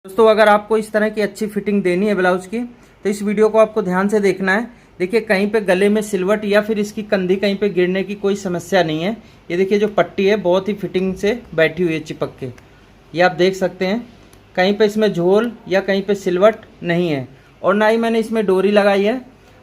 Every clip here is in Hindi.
दोस्तों अगर आपको इस तरह की अच्छी फिटिंग देनी है ब्लाउज की तो इस वीडियो को आपको ध्यान से देखना है। देखिए कहीं पे गले में सिलवट या फिर इसकी कंधी कहीं पे गिरने की कोई समस्या नहीं है। ये देखिए जो पट्टी है बहुत ही फिटिंग से बैठी हुई है चिपक के, ये आप देख सकते हैं। कहीं पे इसमें झोल या कहीं पे सिलवट नहीं है और ना ही मैंने इसमें डोरी लगाई है।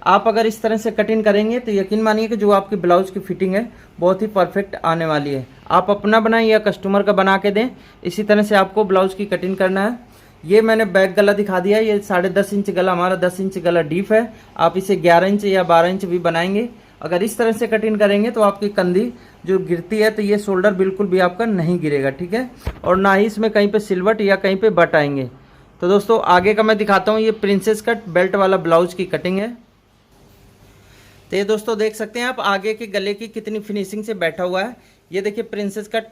आप अगर इस तरह से कटिंग करेंगे तो यकीन मानिए कि जो आपकी ब्लाउज़ की फिटिंग है बहुत ही परफेक्ट आने वाली है। आप अपना बनाएं या कस्टमर का बना के दें, इसी तरह से आपको ब्लाउज़ की कटिंग करना है। ये मैंने बैक गला दिखा दिया है। ये 10.5 इंच गला, हमारा 10 इंच गला डीप है। आप इसे 11 इंच या 12 इंच भी बनाएंगे। अगर इस तरह से कटिंग करेंगे तो आपकी कंधी जो गिरती है तो ये शोल्डर बिल्कुल भी आपका नहीं गिरेगा, ठीक है। और ना ही इसमें कहीं पे सिलवट या कहीं पे बट आएंगे। तो दोस्तों आगे का मैं दिखाता हूँ। ये प्रिंसेस कट बेल्ट वाला ब्लाउज की कटिंग है। तो ये दोस्तों देख सकते हैं आप आगे के गले की कितनी फिनिशिंग से बैठा हुआ है। ये देखिए प्रिंसेस कट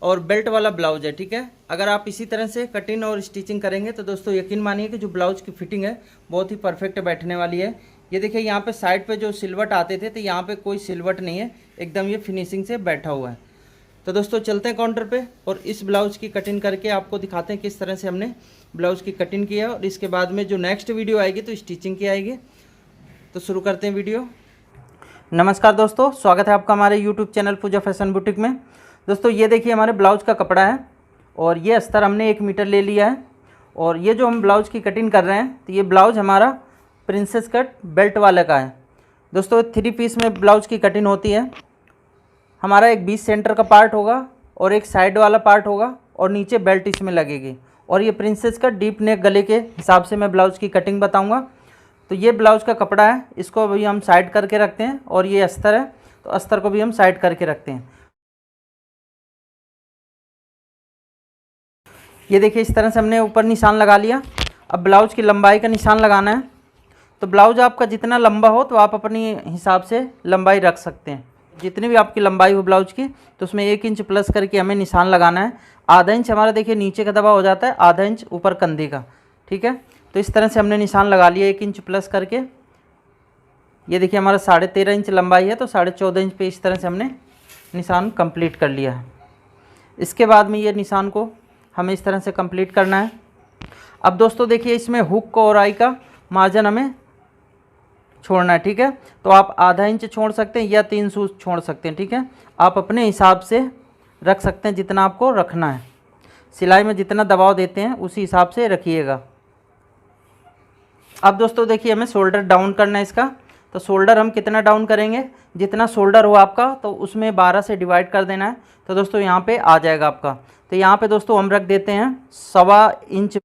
और बेल्ट वाला ब्लाउज है, ठीक है। अगर आप इसी तरह से कटिंग और स्टिचिंग करेंगे तो दोस्तों यकीन मानिए कि जो ब्लाउज की फिटिंग है बहुत ही परफेक्ट बैठने वाली है। ये देखिए यहाँ पे साइड पे जो सिलवट आते थे तो यहाँ पे कोई सिलवट नहीं है, एकदम ये फिनिशिंग से बैठा हुआ है। तो दोस्तों चलते हैं काउंटर पे और इस ब्लाउज की कटिंग करके आपको दिखाते हैं किस तरह से हमने ब्लाउज की कटिंग की है। और इसके बाद में जो नेक्स्ट वीडियो आएगी तो स्टिचिंग की आएगी। तो शुरू करते हैं वीडियो। नमस्कार दोस्तों, स्वागत है आपका हमारे यूट्यूब चैनल पूजा फैशन बुटीक में। दोस्तों ये देखिए हमारे ब्लाउज़ का कपड़ा है और ये अस्तर हमने 1 मीटर ले लिया है। और ये जो हम ब्लाउज़ की कटिंग कर रहे हैं तो ये ब्लाउज़ हमारा प्रिंसेस कट बेल्ट वाले का है। दोस्तों 3 पीस में ब्लाउज़ की कटिंग होती है। हमारा एक 20 सेंटर का पार्ट होगा और एक साइड वाला पार्ट होगा और नीचे बेल्ट इसमें लगेगी। और ये प्रिंसेस कट डीप नेक गले के हिसाब से मैं ब्लाउज़ की कटिंग बताऊँगा। तो ये ब्लाउज़ का कपड़ा है, इसको अभी हम साइड करके रखते हैं। और ये अस्तर है तो अस्तर को भी हम साइड करके रखते हैं। ये देखिए इस तरह से हमने ऊपर निशान लगा लिया। अब ब्लाउज़ की लंबाई का निशान लगाना है। तो ब्लाउज़ आपका जितना लंबा हो तो आप अपनी हिसाब से लंबाई रख सकते हैं। जितनी भी आपकी लंबाई हो ब्लाउज़ की तो उसमें 1 इंच प्लस करके हमें निशान लगाना है। आधा इंच हमारा देखिए नीचे का दबा हो जाता है, आधा इंच ऊपर कंधे का, ठीक है। तो इस तरह से हमने निशान लगा लिया 1 इंच प्लस करके। ये देखिए हमारा 13.5 इंच लंबाई है तो 14.5 इंच पे इस तरह से हमने निशान कंप्लीट कर लिया है। इसके बाद में ये निशान को हमें इस तरह से कंप्लीट करना है। अब दोस्तों देखिए इसमें हुक को और आई का मार्जिन हमें छोड़ना है, ठीक है। तो आप आधा इंच छोड़ सकते हैं या 3 सूच छोड़ सकते हैं, ठीक है। आप अपने हिसाब से रख सकते हैं जितना आपको रखना है। सिलाई में जितना दबाव देते हैं उसी हिसाब से रखिएगा। अब दोस्तों देखिए हमें शोल्डर डाउन करना है इसका। तो शोल्डर हम कितना डाउन करेंगे, जितना शोल्डर हो आपका तो उसमें 12 से डिवाइड कर देना है। तो दोस्तों यहाँ पे आ जाएगा आपका। तो यहाँ पे दोस्तों हम रख देते हैं 1.25 इंच।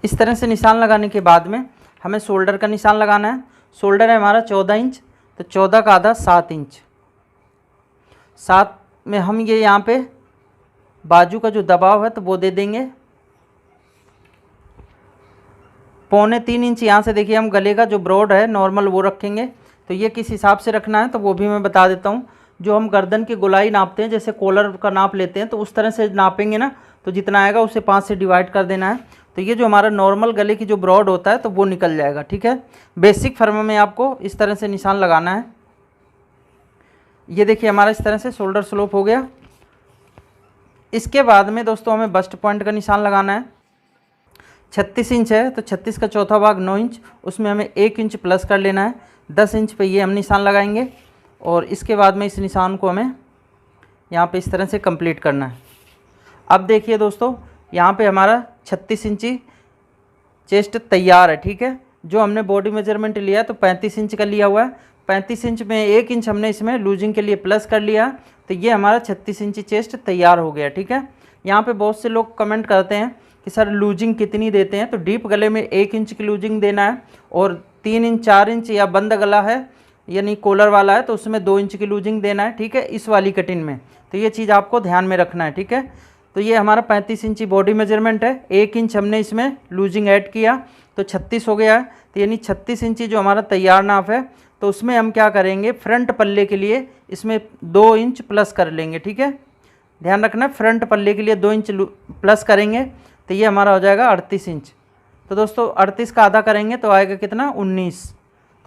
इस तरह से निशान लगाने के बाद में हमें शोल्डर का निशान लगाना है। शोल्डर है हमारा 14 इंच, तो 14 का आधा 7 इंच। 7 में हम ये यहाँ पे बाजू का जो दबाव है तो वो दे देंगे 3.25 इंच। यहाँ से देखिए हम गले का जो ब्रॉड है नॉर्मल वो रखेंगे। तो ये किस हिसाब से रखना है तो वो भी मैं बता देता हूँ। जो हम गर्दन की गोलाई नापते हैं, जैसे कॉलर का नाप लेते हैं, तो उस तरह से नापेंगे ना तो जितना आएगा उसे 5 से डिवाइड कर देना है। तो ये जो हमारा नॉर्मल गले की जो ब्रॉड होता है तो वो निकल जाएगा, ठीक है। बेसिक फर्म में आपको इस तरह से निशान लगाना है। ये देखिए हमारा इस तरह से शोल्डर स्लोप हो गया। इसके बाद में दोस्तों हमें बस्ट पॉइंट का निशान लगाना है। 36 इंच है तो 36 का चौथा भाग 9 इंच, उसमें हमें 1 इंच प्लस कर लेना है। 10 इंच पे ये हम निशान लगाएंगे और इसके बाद में इस निशान को हमें यहाँ पे इस तरह से कंप्लीट करना है। अब देखिए दोस्तों यहाँ पे हमारा 36 इंची चेस्ट तैयार है, ठीक है। जो हमने बॉडी मेजरमेंट लिया तो 35 इंच का लिया हुआ है। 35 इंच में 1 इंच हमने इसमें लूजिंग के लिए प्लस कर लिया। तो ये हमारा 36 इंची चेस्ट तैयार हो गया, ठीक है। यहाँ पे बहुत से लोग कमेंट करते हैं कि सर लूजिंग कितनी देते हैं। तो डीप गले में 1 इंच की लूजिंग देना है और 3 इंच 4 इंच या बंद गला है यानी कॉलर वाला है तो उसमें 2 इंच की लूजिंग देना है, ठीक है, इस वाली कटिंग में। तो ये चीज़ आपको ध्यान में रखना है, ठीक है। तो ये हमारा 35 इंची बॉडी मेजरमेंट है। 1 इंच हमने इसमें लूजिंग ऐड किया तो 36 हो गया है। तो यानी 36 इंची जो हमारा तैयार नाप है तो उसमें हम क्या करेंगे, फ्रंट पल्ले के लिए इसमें 2 इंच प्लस कर लेंगे, ठीक है। ध्यान रखना है फ्रंट पल्ले के लिए 2 इंच प्लस करेंगे तो ये हमारा हो जाएगा 38 इंच। तो दोस्तों 38 का आधा करेंगे तो आएगा कितना, 19।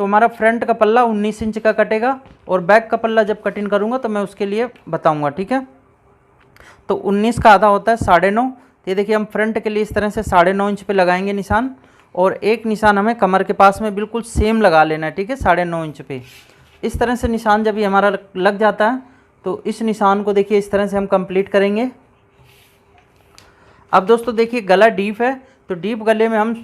तो हमारा फ्रंट का पल्ला 19 इंच का कटेगा और बैक का पल्ला जब कटिंग करूँगा तो मैं उसके लिए बताऊँगा, ठीक है। तो 19 का आधा होता है 9.5। तो ये देखिए हम फ्रंट के लिए इस तरह से 9.5 इंच पे लगाएंगे निशान, और एक निशान हमें कमर के पास में बिल्कुल सेम लगा लेना है, ठीक है, 9.5 इंच पे। इस तरह से निशान जब ये हमारा लग जाता है तो इस निशान को देखिए इस तरह से हम कंप्लीट करेंगे। अब दोस्तों देखिए गला डीप है, तो डीप गले में हम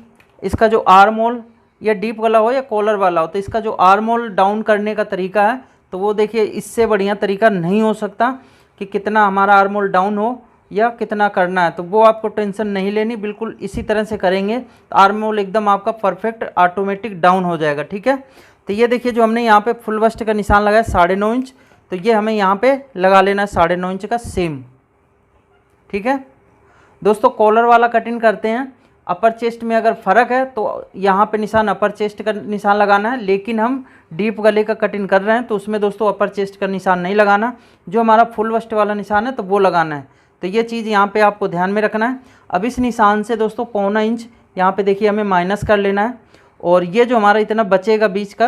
इसका जो आर्म होल, या डीप गला हो या कॉलर वाला हो, तो इसका जो आर्म होल डाउन करने का तरीका है तो वो देखिए इससे बढ़िया तरीका नहीं हो सकता कि कितना हमारा आर्म होल डाउन हो या कितना करना है। तो वो आपको टेंशन नहीं लेनी, बिल्कुल इसी तरह से करेंगे तो आर्म होल एकदम आपका परफेक्ट ऑटोमेटिक डाउन हो जाएगा, ठीक है। तो ये देखिए जो हमने यहाँ पे फुल बस्ट का निशान लगाया 9.5 इंच, तो ये हमें यहाँ पे लगा लेना है 9.5 इंच का सेम, ठीक है। दोस्तों कॉलर वाला कटिंग करते हैं, अपर चेस्ट में अगर फ़र्क है तो यहाँ पे निशान अपर चेस्ट का निशान लगाना है, लेकिन हम डीप गले का कटिंग कर रहे हैं तो उसमें दोस्तों अपर चेस्ट का निशान नहीं लगाना, जो हमारा फुल बस्ट वाला निशान है तो वो लगाना है। तो ये चीज़ यहाँ पे आपको ध्यान में रखना है। अब इस निशान से दोस्तों 0.25 इंच यहाँ पे देखिए हमें माइनस कर लेना है, और ये जो हमारा इतना बचेगा बीच का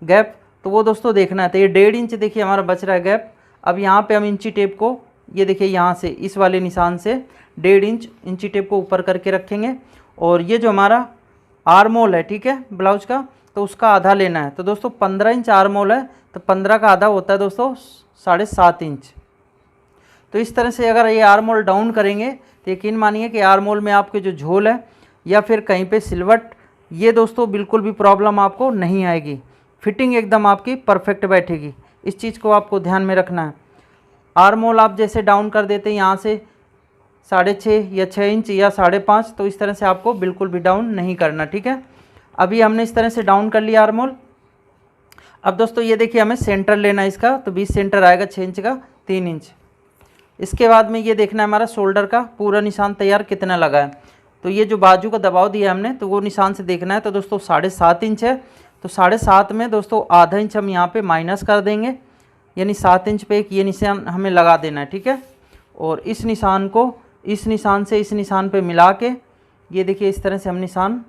गैप तो वो दोस्तों देखना है। तो ये 1.5 इंच देखिए हमारा बच रहा है गैप। अब यहाँ पे हम इंची टेप को ये देखिए यहाँ से इस वाले निशान से 1.5 इंच इंची टेप को ऊपर करके रखेंगे, और ये जो हमारा आर्म होल है, ठीक है, ब्लाउज का, तो उसका आधा लेना है। तो दोस्तों 15 इंच आर्म होल है, तो 15 का आधा होता है दोस्तों 7.5 इंच। तो इस तरह से अगर ये आर्म होल डाउन करेंगे तो यकीन मानिए कि आर्म होल में आपके जो झोल है या फिर कहीं पे सिलवट, ये दोस्तों बिल्कुल भी प्रॉब्लम आपको नहीं आएगी, फिटिंग एकदम आपकी परफेक्ट बैठेगी। इस चीज़ को आपको ध्यान में रखना है। आर्म होल आप जैसे डाउन कर देते हैं यहाँ से 6.5 या 6 इंच या 5.5, तो इस तरह से आपको बिल्कुल भी डाउन नहीं करना, ठीक है। अभी हमने इस तरह से डाउन कर लिया आर्म होल। अब दोस्तों ये देखिए हमें सेंटर लेना है इसका, तो 20 सेंटर आएगा 6 इंच का 3 इंच। इसके बाद में ये देखना है हमारा शोल्डर का पूरा निशान तैयार कितना लगा है। तो ये जो बाजू का दबाव दिया हमने तो वो निशान से देखना है। तो दोस्तों 7.5 इंच है, तो 7.5 में दोस्तों आधा इंच हम यहाँ पे माइनस कर देंगे, यानी 7 इंच पे एक ये निशान हमें लगा देना है, ठीक है। और इस निशान को इस निशान से इस निशान पे मिला के ये देखिए इस तरह से हम निशान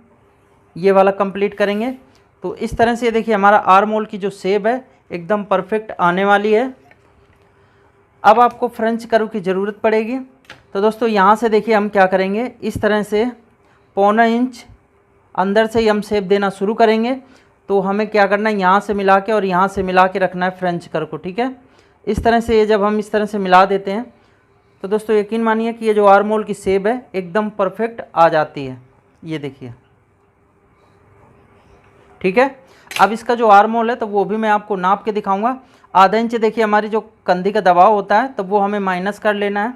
ये वाला कंप्लीट करेंगे। तो इस तरह से ये देखिए हमारा आर्म होल की जो शेप है एकदम परफेक्ट आने वाली है। अब आपको फ्रेंच कर्व की ज़रूरत पड़ेगी। तो दोस्तों यहाँ से देखिए हम क्या करेंगे, इस तरह से 0.25 इंच अंदर से ही हम शेप देना शुरू करेंगे। तो हमें क्या करना है, यहाँ से मिला के और यहाँ से मिला के रखना है फ्रेंच कर्व को, ठीक है। इस तरह से ये जब हम इस तरह से मिला देते हैं तो दोस्तों यकीन मानिए कि ये जो आर्म होल की शेप है एकदम परफेक्ट आ जाती है, ये देखिए, ठीक है। अब इसका जो आर्म होल है तो वो भी मैं आपको नाप के दिखाऊंगा। आधा इंच देखिए हमारी जो कंधी का दबाव होता है तो वो हमें माइनस कर लेना है,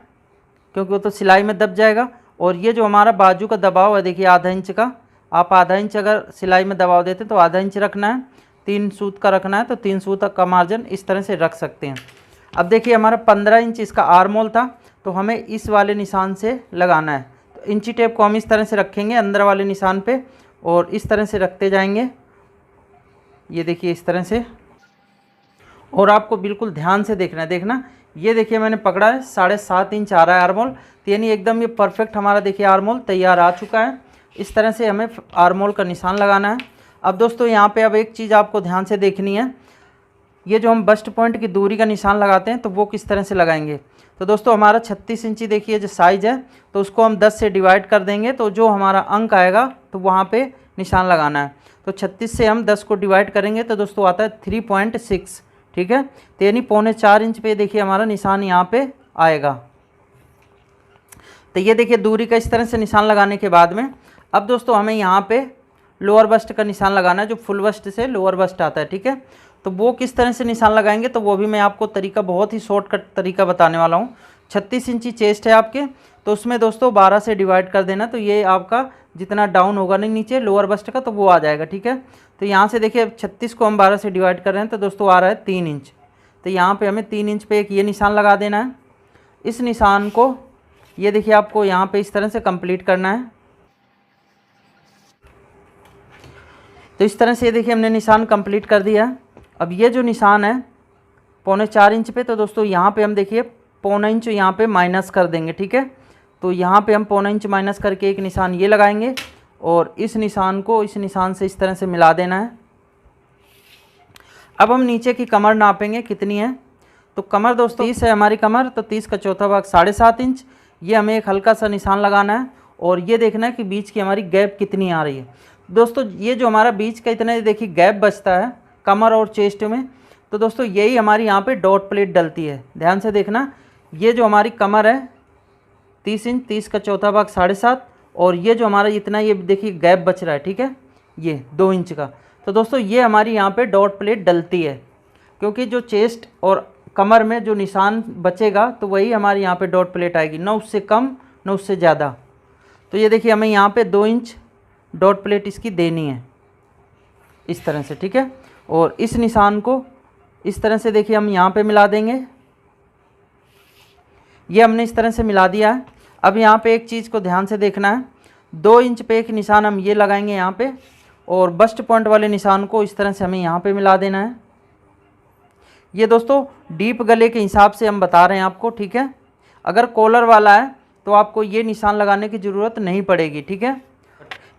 क्योंकि वो तो सिलाई में दब जाएगा। और ये जो हमारा बाजू का दबाव है देखिए आधा इंच का, आप आधा इंच अगर सिलाई में दबाव देते तो आधा इंच रखना है, 3 सूत का रखना है तो 3 सूत का मार्जिन इस तरह से रख सकते हैं। अब देखिए हमारा 15 इंच इसका आर्म होल था, तो हमें इस वाले निशान से लगाना है। तो इंची टेप को हम इस तरह से रखेंगे अंदर वाले निशान पे, और इस तरह से रखते जाएंगे, ये देखिए इस तरह से। और आपको बिल्कुल ध्यान से देखना है, देखना ये देखिए मैंने पकड़ा है 7.5 इंच आ रहा है आर्म होल, तो यानी एकदम ये परफेक्ट हमारा देखिए आर्म होल तैयार आ चुका है। इस तरह से हमें आर्म होल का निशान लगाना है। अब दोस्तों यहाँ पे अब एक चीज़ आपको ध्यान से देखनी है, ये जो हम बस्ट पॉइंट की दूरी का निशान लगाते हैं तो वो किस तरह से लगाएंगे। तो दोस्तों हमारा 36 इंची देखिए जो साइज़ है, तो उसको हम 10 से डिवाइड कर देंगे, तो जो हमारा अंक आएगा तो वहाँ पे निशान लगाना है। तो 36 से हम 10 को डिवाइड करेंगे तो दोस्तों आता है 3.6, ठीक है। तो यानी 4.25 इंच पे देखिए हमारा निशान यहाँ पे आएगा। तो ये देखिए दूरी का इस तरह से निशान लगाने के बाद में अब दोस्तों हमें यहाँ पे लोअर बस्ट का निशान लगाना है, जो फुल बस्ट से लोअर बस्ट आता है, ठीक है। तो वो किस तरह से निशान लगाएंगे तो वो भी मैं आपको तरीका बहुत ही शॉर्टकट तरीका बताने वाला हूँ। 36 इंची चेस्ट है आपके, तो उसमें दोस्तों 12 से डिवाइड कर देना, तो ये आपका जितना डाउन होगा नहीं नीचे लोअर बस्ट का तो वो आ जाएगा, ठीक है। तो यहाँ से देखिए 36 को हम 12 से डिवाइड कर रहे हैं तो दोस्तों आ रहा है 3 इंच। तो यहाँ पे हमें 3 इंच पे एक ये निशान लगा देना है। इस निशान को ये देखिए आपको यहाँ पे इस तरह से कंप्लीट करना है। तो इस तरह से ये देखिए हमने निशान कंप्लीट कर दिया। अब ये जो निशान है 4.25 इंच पे, तो दोस्तों यहाँ पे हम देखिए 0.25 इंच यहाँ पे माइनस कर देंगे, ठीक है। तो यहाँ पे हम 0.25 इंच माइनस करके एक निशान ये लगाएंगे, और इस निशान को इस निशान से इस तरह से मिला देना है, अब हम नीचे की कमर नापेंगे कितनी है। तो कमर दोस्तों 30 है हमारी कमर, तो 30 का चौथा भाग 7.5 इंच। ये हमें एक हल्का सा निशान लगाना है और ये देखना है कि बीच की हमारी गैप कितनी आ रही है। दोस्तों ये जो हमारा बीच का इतना देखिए गैप बचता है कमर और चेस्ट में, तो दोस्तों यही हमारी यहाँ पे डॉट प्लेट डलती है। ध्यान से देखना, ये जो हमारी कमर है 30 इंच, 30 का चौथा भाग 7.5, और ये जो हमारा इतना ये देखिए गैप बच रहा है, ठीक है, ये 2 इंच का। तो दोस्तों ये हमारी यहाँ पे डॉट प्लेट डलती है, क्योंकि जो चेस्ट और कमर में जो निशान बचेगा तो वही हमारी यहाँ पे डॉट प्लेट आएगी, ना उससे कम ना उससे ज़्यादा। तो ये देखिए हमें यहाँ पे 2 इंच डॉट प्लेट इसकी देनी है इस तरह से, ठीक है। और इस निशान को इस तरह से देखिए हम यहाँ पे मिला देंगे। ये हमने इस तरह से मिला दिया है। अब यहाँ पे एक चीज़ को ध्यान से देखना है, 2 इंच पे एक निशान हम ये लगाएंगे यहाँ पे, और बस्ट पॉइंट वाले निशान को इस तरह से हमें यहाँ पे मिला देना है। ये दोस्तों डीप गले के हिसाब से हम बता रहे हैं आपको, ठीक है। अगर कॉलर वाला है तो आपको ये निशान लगाने की ज़रूरत नहीं पड़ेगी, ठीक है।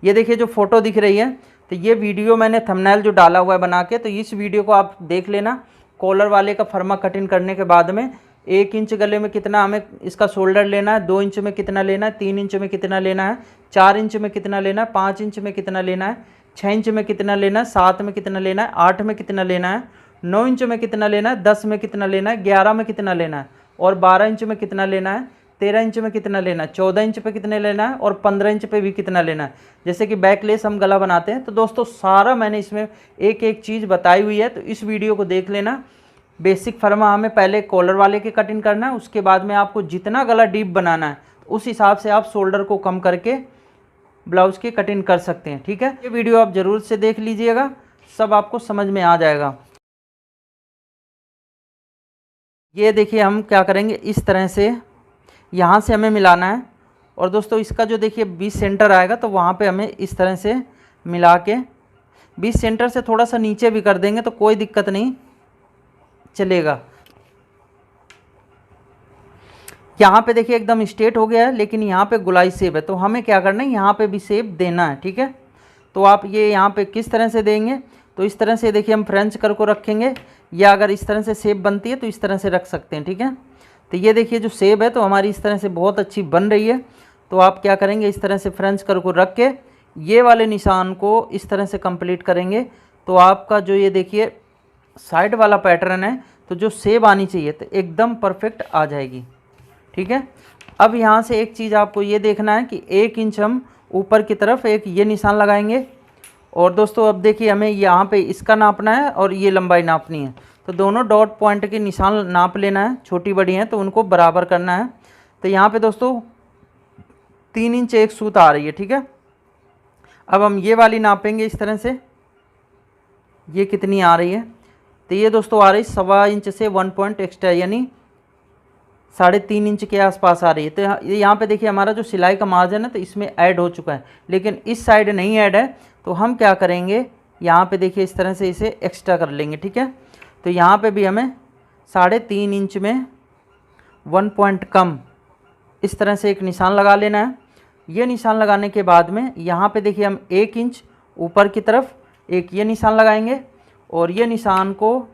ये देखिए जो फ़ोटो दिख रही है, तो ये वीडियो मैंने थंबनेल जो डाला हुआ है बना के, तो इस वीडियो को आप देख लेना। कॉलर वाले का फर्मा कटिंग करने के बाद में 1 इंच गले में कितना हमें इसका शोल्डर लेना है, 2 इंच में कितना लेना है, 3 इंच में कितना लेना है, 4 इंच में कितना लेना है, 5 इंच में कितना लेना है, 6 इंच में कितना लेना है, 7 में कितना लेना है, 8 में कितना लेना है, 9 इंच में कितना लेना है, 10 में कितना लेना है, 11 में कितना लेना है, और 12 इंच में कितना लेना है, 13 इंच में कितना लेना है, 14 इंच पे कितने लेना है, और 15 इंच पे भी कितना लेना है। जैसे कि बैकलेस हम गला बनाते हैं, तो दोस्तों सारा मैंने इसमें एक एक चीज़ बताई हुई है, तो इस वीडियो को देख लेना। बेसिक फर्मा हमें पहले कॉलर वाले की कटिंग करना है, उसके बाद में आपको जितना गला डीप बनाना है उस हिसाब से आप शोल्डर को कम करके ब्लाउज़ की कटिंग कर सकते हैं, ठीक है। ये वीडियो आप ज़रूर से देख लीजिएगा, सब आपको समझ में आ जाएगा। ये देखिए हम क्या करेंगे, इस तरह से यहाँ से हमें मिलाना है, और दोस्तों इसका जो देखिए 20 सेंटर आएगा, तो वहाँ पे हमें इस तरह से मिला के 20 सेंटर से थोड़ा सा नीचे भी कर देंगे तो कोई दिक्कत नहीं चलेगा। यहाँ पे देखिए एकदम स्ट्रेट हो गया है, लेकिन यहाँ पे गुलाई शेप है, तो हमें क्या करना है, यहाँ पे भी शेप देना है, ठीक है। तो आप ये यहाँ पे किस तरह से देंगे, तो इस तरह से देखिए हम फ्रेंच कर को रखेंगे, या अगर इस तरह से शेप बनती है तो इस तरह से रख सकते हैं, ठीक है। तो ये देखिए जो शेप है तो हमारी इस तरह से बहुत अच्छी बन रही है। तो आप क्या करेंगे, इस तरह से फ्रेंच कर को रख के ये वाले निशान को इस तरह से कंप्लीट करेंगे, तो आपका जो ये देखिए साइड वाला पैटर्न है, तो जो शेप आनी चाहिए तो एकदम परफेक्ट आ जाएगी, ठीक है। अब यहाँ से एक चीज़ आपको ये देखना है कि 1 इंच हम ऊपर की तरफ एक ये निशान लगाएंगे, और दोस्तों अब देखिए हमें यहाँ पे इसका नापना है और ये लंबाई नापनी है, तो दोनों डॉट पॉइंट के निशान नाप लेना है, छोटी बड़ी हैं तो उनको बराबर करना है। तो यहाँ पे दोस्तों 3 इंच एक सूत आ रही है, ठीक है। अब हम ये वाली नापेंगे इस तरह से, ये कितनी आ रही है, तो ये दोस्तों आ रही 1.25 इंच से 1 पॉइंट एक्स्ट्रा, यानी 3.5 इंच के आसपास आ रही है। तो यहाँ पे देखिए हमारा जो सिलाई का मार्जिन है तो इसमें ऐड हो चुका है, लेकिन इस साइड नहीं ऐड है, तो हम क्या करेंगे, यहाँ पे देखिए इस तरह से इसे एक्स्ट्रा कर लेंगे, ठीक है। तो यहाँ पे भी हमें 3.5 इंच में 1 पॉइंट कम इस तरह से एक निशान लगा लेना है। ये निशान लगाने के बाद में यहाँ पे देखिए हम 1 इंच ऊपर की तरफ एक ये निशान लगाएंगे, और ये निशान को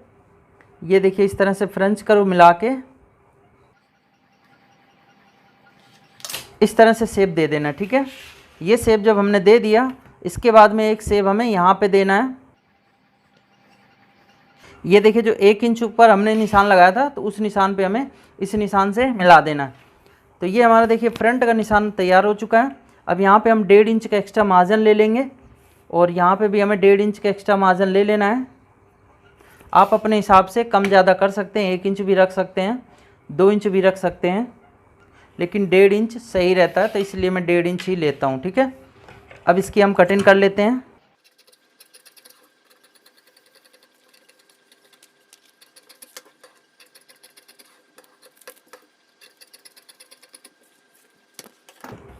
ये देखिए इस तरह से फ्रेंच कर्व मिला के इस तरह से शेप दे देना, ठीक है। ये शेप जब हमने दे दिया, इसके बाद में एक शेप हमें यहाँ पे देना है। ये देखिए जो 1 इंच ऊपर हमने निशान लगाया था, तो उस निशान पे हमें इस निशान से मिला देना है। तो ये हमारा देखिए फ्रंट का निशान तैयार हो चुका है। अब यहाँ पे हम 1.5 इंच का एक्स्ट्रा मार्जिन ले लेंगे, और यहाँ पे भी हमें 1.5 इंच का एक्स्ट्रा मार्जिन ले लेना है। आप अपने हिसाब से कम ज़्यादा कर सकते हैं, 1 इंच भी रख सकते हैं, 2 इंच भी रख सकते हैं, लेकिन 1.5 इंच सही रहता है, तो इसलिए मैं 1.5 इंच ही लेता हूँ, ठीक है। अब इसकी हम कटिंग कर लेते हैं।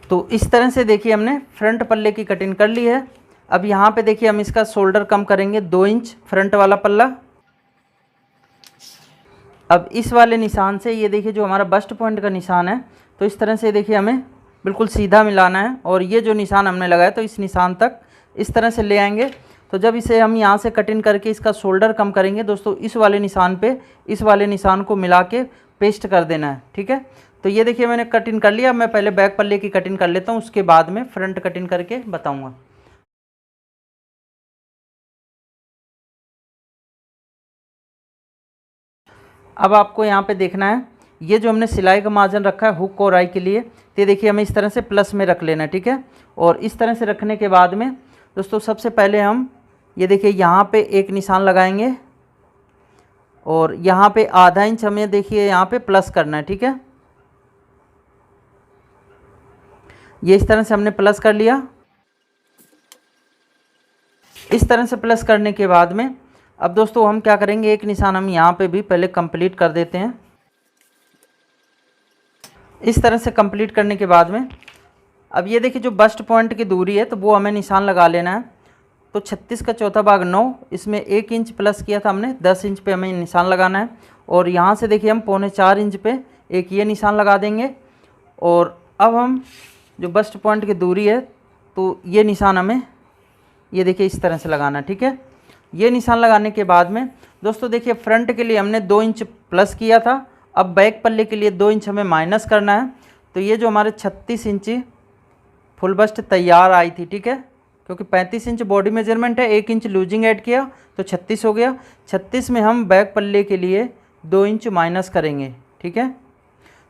तो इस तरह से देखिए हमने फ्रंट पल्ले की कटिंग कर ली है। अब यहाँ पे देखिए हम इसका शोल्डर कम करेंगे 2 इंच फ्रंट वाला पल्ला। अब इस वाले निशान से ये देखिए जो हमारा बस्ट पॉइंट का निशान है, तो इस तरह से देखिए हमें बिल्कुल सीधा मिलाना है, और ये जो निशान हमने लगाया तो इस निशान तक इस तरह से ले आएंगे। तो जब इसे हम यहाँ से कटिंग करके इसका शोल्डर कम करेंगे दोस्तों, इस वाले निशान पे इस वाले निशान को मिला के पेस्ट कर देना है, ठीक है। तो ये देखिए मैंने कटिंग कर लिया। मैं पहले बैक पल्ले की कटिंग कर लेता हूँ, उसके बाद में फ्रंट कटिंग करके बताऊँगा। अब आपको यहाँ पे देखना है, ये जो हमने सिलाई का मार्जिन रखा है हुक और आई के लिए, तो ये देखिए हमें इस तरह से प्लस में रख लेना है, ठीक है। और इस तरह से रखने के बाद में दोस्तों सबसे पहले हम ये देखिए यहाँ पे एक निशान लगाएंगे और यहाँ पे आधा इंच हमें देखिए यहाँ पे प्लस करना है, ठीक है। ये इस तरह से हमने प्लस कर लिया। इस तरह से प्लस करने के बाद में अब दोस्तों हम क्या करेंगे, एक निशान हम यहाँ पे भी पहले कंप्लीट कर देते हैं। इस तरह से कंप्लीट करने के बाद में अब ये देखिए जो बस्ट पॉइंट की दूरी है तो वो हमें निशान लगा लेना है। तो 36 का चौथा भाग 9, इसमें 1 इंच प्लस किया था हमने, 10 इंच पे हमें निशान लगाना है। और यहाँ से देखिए हम 3.25 इंच पे एक ये निशान लगा देंगे। और अब हम जो बस्ट पॉइंट की दूरी है तो ये निशान हमें ये देखिए इस तरह से लगाना है, ठीक है। ये निशान लगाने के बाद में दोस्तों देखिए फ्रंट के लिए हमने 2 इंच प्लस किया था, अब बैक पल्ले के लिए 2 इंच हमें माइनस करना है। तो ये जो हमारे 36 इंची फुल बस्ट तैयार आई थी, ठीक है, क्योंकि 35 इंच बॉडी मेजरमेंट है, 1 इंच लूजिंग ऐड किया तो 36 हो गया। 36 में हम बैक पल्ले के लिए 2 इंच माइनस करेंगे, ठीक है।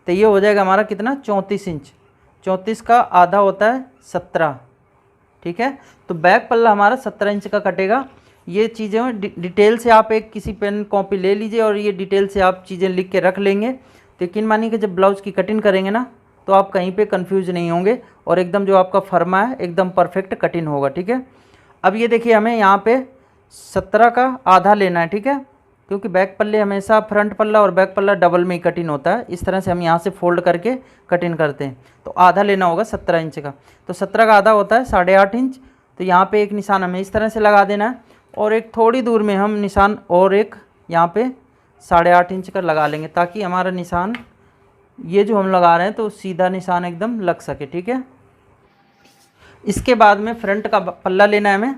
तो ये हो जाएगा हमारा कितना, 34 इंच। 34 का आधा होता है 17, ठीक है। तो बैक पल्ला हमारा 17 इंच का कटेगा। ये चीज़ें डिटेल से आप एक किसी पेन कॉपी ले लीजिए और ये डिटेल से आप चीज़ें लिख के रख लेंगे। तो यकीन मानिए कि जब ब्लाउज़ की कटिंग करेंगे ना तो आप कहीं पे कंफ्यूज नहीं होंगे और एकदम जो आपका फर्मा है एकदम परफेक्ट कटिंग होगा, ठीक है। अब ये देखिए हमें यहाँ पे 17 का आधा लेना है, ठीक है, क्योंकि बैक पल्ले हमेशा फ्रंट पल्ला और बैक पल्ला डबल में ही कटिंग होता है। इस तरह से हम यहाँ से फोल्ड करके कटिंग करते हैं। तो आधा लेना होगा 17 इंच का। तो 17 का आधा होता है 8.5 इंच। तो यहाँ पे एक निशान हमें इस तरह से लगा देना है और एक थोड़ी दूर में हम निशान और एक यहाँ पे 8.5 इंच का लगा लेंगे, ताकि हमारा निशान ये जो हम लगा रहे हैं तो सीधा निशान एकदम लग सके, ठीक है। इसके बाद में फ्रंट का पल्ला लेना है हमें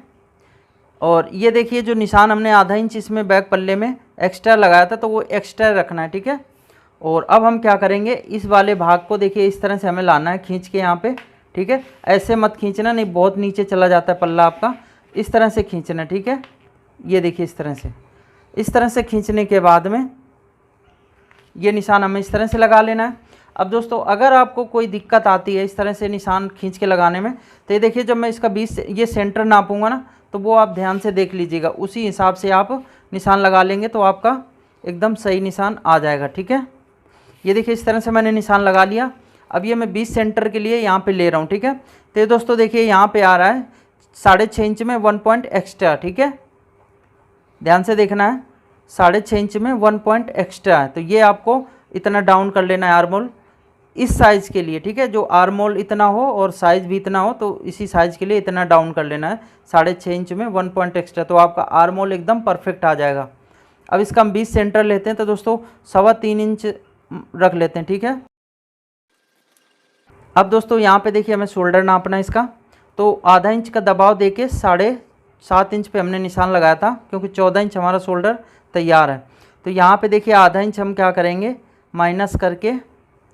और ये देखिए जो निशान हमने आधा इंच इसमें बैक पल्ले में एक्स्ट्रा लगाया था तो वो एक्स्ट्रा रखना है, ठीक है। और अब हम क्या करेंगे, इस वाले भाग को देखिए इस तरह से हमें लाना है खींच के यहाँ पे, ठीक है। ऐसे मत खींचना, नहीं बहुत नीचे चला जाता है पल्ला आपका। इस तरह से खींचना, ठीक है। ये देखिए इस तरह से खींचने के बाद में ये निशान हमें इस तरह से लगा लेना है। अब दोस्तों अगर आपको कोई दिक्कत आती है इस तरह से निशान खींच के लगाने में, तो ये देखिए जब मैं इसका 20 ये सेंटर नापूंगा ना तो वो आप ध्यान से देख लीजिएगा, उसी हिसाब से आप निशान लगा लेंगे तो आपका एकदम सही निशान आ जाएगा, ठीक है। ये देखिए इस तरह से मैंने निशान लगा लिया। अब ये मैं 20 सेंटर के लिए यहाँ पे ले रहा हूँ, ठीक है। तो दोस्तों देखिए यहाँ पे आ रहा है 6.5 इंच में 1 पॉइंट एक्स्ट्रा, ठीक है, ध्यान से देखना है। 6.5 इंच में 1 पॉइंट एक्स्ट्रा है, तो ये आपको इतना डाउन कर लेना है आर्मोल इस साइज़ के लिए, ठीक है। जो आर्मोल इतना हो और साइज़ भी इतना हो तो इसी साइज़ के लिए इतना डाउन कर लेना है। 6.5 इंच में 1 पॉइंट एक्स्ट्रा, तो आपका आर्मोल एकदम परफेक्ट आ जाएगा। अब इसका हम 20 सेंटर लेते हैं तो दोस्तों 3.25 इंच रख लेते हैं, ठीक है। अब दोस्तों यहाँ पे देखिए हमें शोल्डर नापना है इसका, तो आधा इंच का दबाव देके 7.5 इंच पे हमने निशान लगाया था, क्योंकि 14 इंच हमारा शोल्डर तैयार है। तो यहाँ पे देखिए आधा इंच हम क्या करेंगे, माइनस करके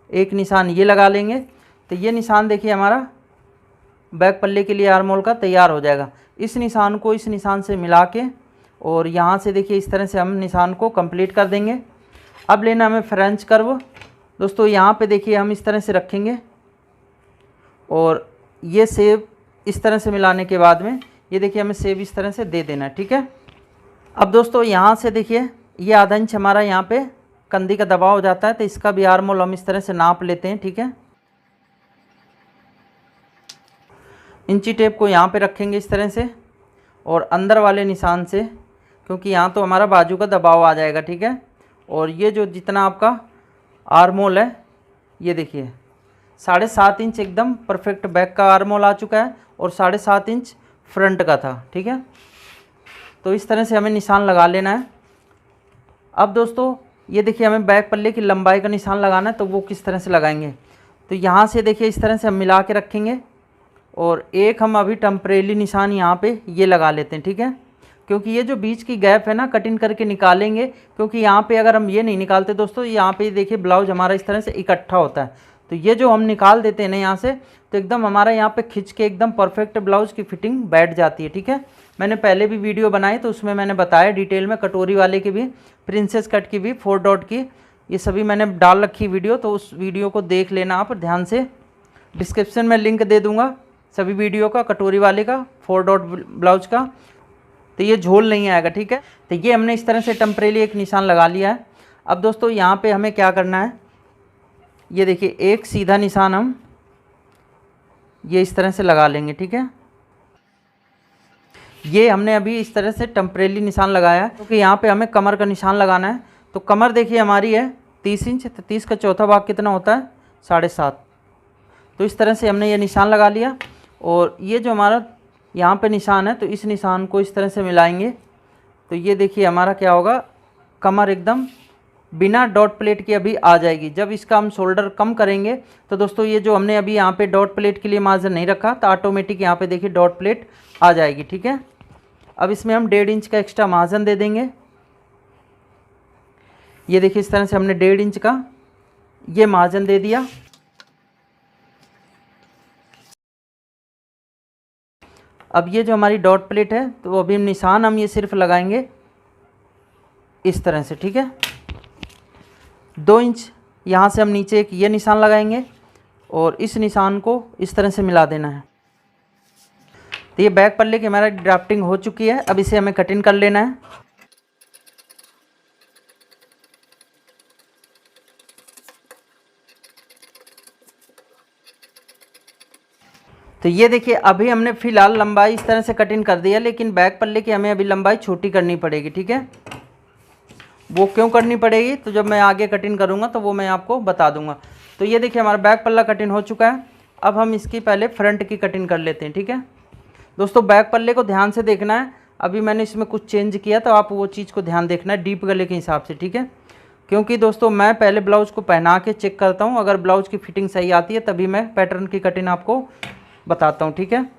एक निशान ये लगा लेंगे। तो ये निशान देखिए हमारा बैक पल्ले के लिए आर्मोल का तैयार हो जाएगा। इस निशान को इस निशान से मिला के और यहाँ से देखिए इस तरह से हम निशान को कंप्लीट कर देंगे। अब लेना हमें फ्रेंच कर्व। दोस्तों यहाँ पे देखिए हम इस तरह से रखेंगे और ये सेव इस तरह से मिलाने के बाद में ये देखिए हमें सेव इस तरह से दे देना है, ठीक है। अब दोस्तों यहाँ से देखिए ये आधा इंच हमारा यहाँ पे कंधी का दबाव हो जाता है, तो इसका भी आर्मोल हम इस तरह से नाप लेते हैं, ठीक है। इंची टेप को यहाँ पे रखेंगे इस तरह से और अंदर वाले निशान से, क्योंकि यहाँ तो हमारा बाजू का दबाव आ जाएगा, ठीक है। और ये जो जितना आपका आर्मोल है ये देखिए 7.5 इंच एकदम परफेक्ट बैक का आर्मोल आ चुका है और 7.5 इंच फ्रंट का था, ठीक है। तो इस तरह से हमें निशान लगा लेना है। अब दोस्तों ये देखिए हमें बैक पल्ले की लंबाई का निशान लगाना है, तो वो किस तरह से लगाएंगे, तो यहाँ से देखिए इस तरह से हम मिला के रखेंगे और एक हम अभी टेम्परेरी निशान यहाँ पे ये लगा लेते हैं, ठीक है। क्योंकि ये जो बीच की गैप है ना कटिंग करके निकालेंगे, क्योंकि यहाँ पे अगर हम ये नहीं निकालते दोस्तों, यहाँ पे देखिए ब्लाउज हमारा इस तरह से इकट्ठा होता है, तो ये जो हम निकाल देते हैं ना यहाँ से, तो एकदम हमारा यहाँ पे खिंच के एकदम परफेक्ट ब्लाउज़ की फिटिंग बैठ जाती है, ठीक है। मैंने पहले भी वीडियो बनाई तो उसमें मैंने बताया डिटेल में, कटोरी वाले की भी, प्रिंसेस कट की भी, 4 डॉट की, ये सभी मैंने डाल रखी वीडियो, तो उस वीडियो को देख लेना आप ध्यान से। डिस्क्रिप्शन में लिंक दे दूँगा सभी वीडियो का, कटोरी वाले का, 4 डॉट ब्लाउज का, तो ये झोल नहीं आएगा, ठीक है। तो ये हमने इस तरह से टेम्परेरी एक निशान लगा लिया है। अब दोस्तों यहाँ पे हमें क्या करना है, ये देखिए एक सीधा निशान हम ये इस तरह से लगा लेंगे, ठीक है। ये हमने अभी इस तरह से टेम्परेरी निशान लगाया है, क्योंकि यहाँ पे हमें कमर का निशान लगाना है। तो कमर देखिए हमारी है 30 इंच, तो 30 का चौथा भाग कितना होता है, 7.5। तो इस तरह से हमने ये निशान लगा लिया, और ये जो हमारा यहाँ पे निशान है, तो इस निशान को इस तरह से मिलाएंगे, तो ये देखिए हमारा क्या होगा, कमर एकदम बिना डॉट प्लेट के अभी आ जाएगी। जब इसका हम शोल्डर कम करेंगे तो दोस्तों ये जो हमने अभी यहाँ पे डॉट प्लेट के लिए मार्जिन नहीं रखा, तो ऑटोमेटिक यहाँ पे देखिए डॉट प्लेट आ जाएगी, ठीक है। अब इसमें हम 1.5 इंच का एक्स्ट्रा मार्जिन दे देंगे। ये देखिए इस तरह से हमने 1.5 इंच का ये मार्जिन दे दिया। अब ये जो हमारी डॉट प्लेट है, तो अभी निशान हम ये सिर्फ लगाएंगे इस तरह से, ठीक है। 2 इंच यहाँ से हम नीचे एक ये निशान लगाएंगे, और इस निशान को इस तरह से मिला देना है। तो ये बैक पल्ले की हमारा ड्राफ्टिंग हो चुकी है। अब इसे हमें कटिंग कर लेना है। तो ये देखिए अभी हमने फ़िलहाल लंबाई इस तरह से कटिंग कर दी है, लेकिन बैक पल्ले की हमें अभी लंबाई छोटी करनी पड़ेगी, ठीक है। वो क्यों करनी पड़ेगी, तो जब मैं आगे कटिंग करूँगा तो वो मैं आपको बता दूंगा। तो ये देखिए हमारा बैक पल्ला कटिंग हो चुका है। अब हम इसकी पहले फ्रंट की कटिंग कर लेते हैं, ठीक है। दोस्तों बैक पल्ले को ध्यान से देखना है, अभी मैंने इसमें कुछ चेंज किया, तो आप वो चीज़ को ध्यान देखना है डीप गले के हिसाब से, ठीक है। क्योंकि दोस्तों मैं पहले ब्लाउज़ को पहना के चेक करता हूँ, अगर ब्लाउज़ की फिटिंग सही आती है तभी मैं पैटर्न की कटिंग आपको बताता हूँ, ठीक है।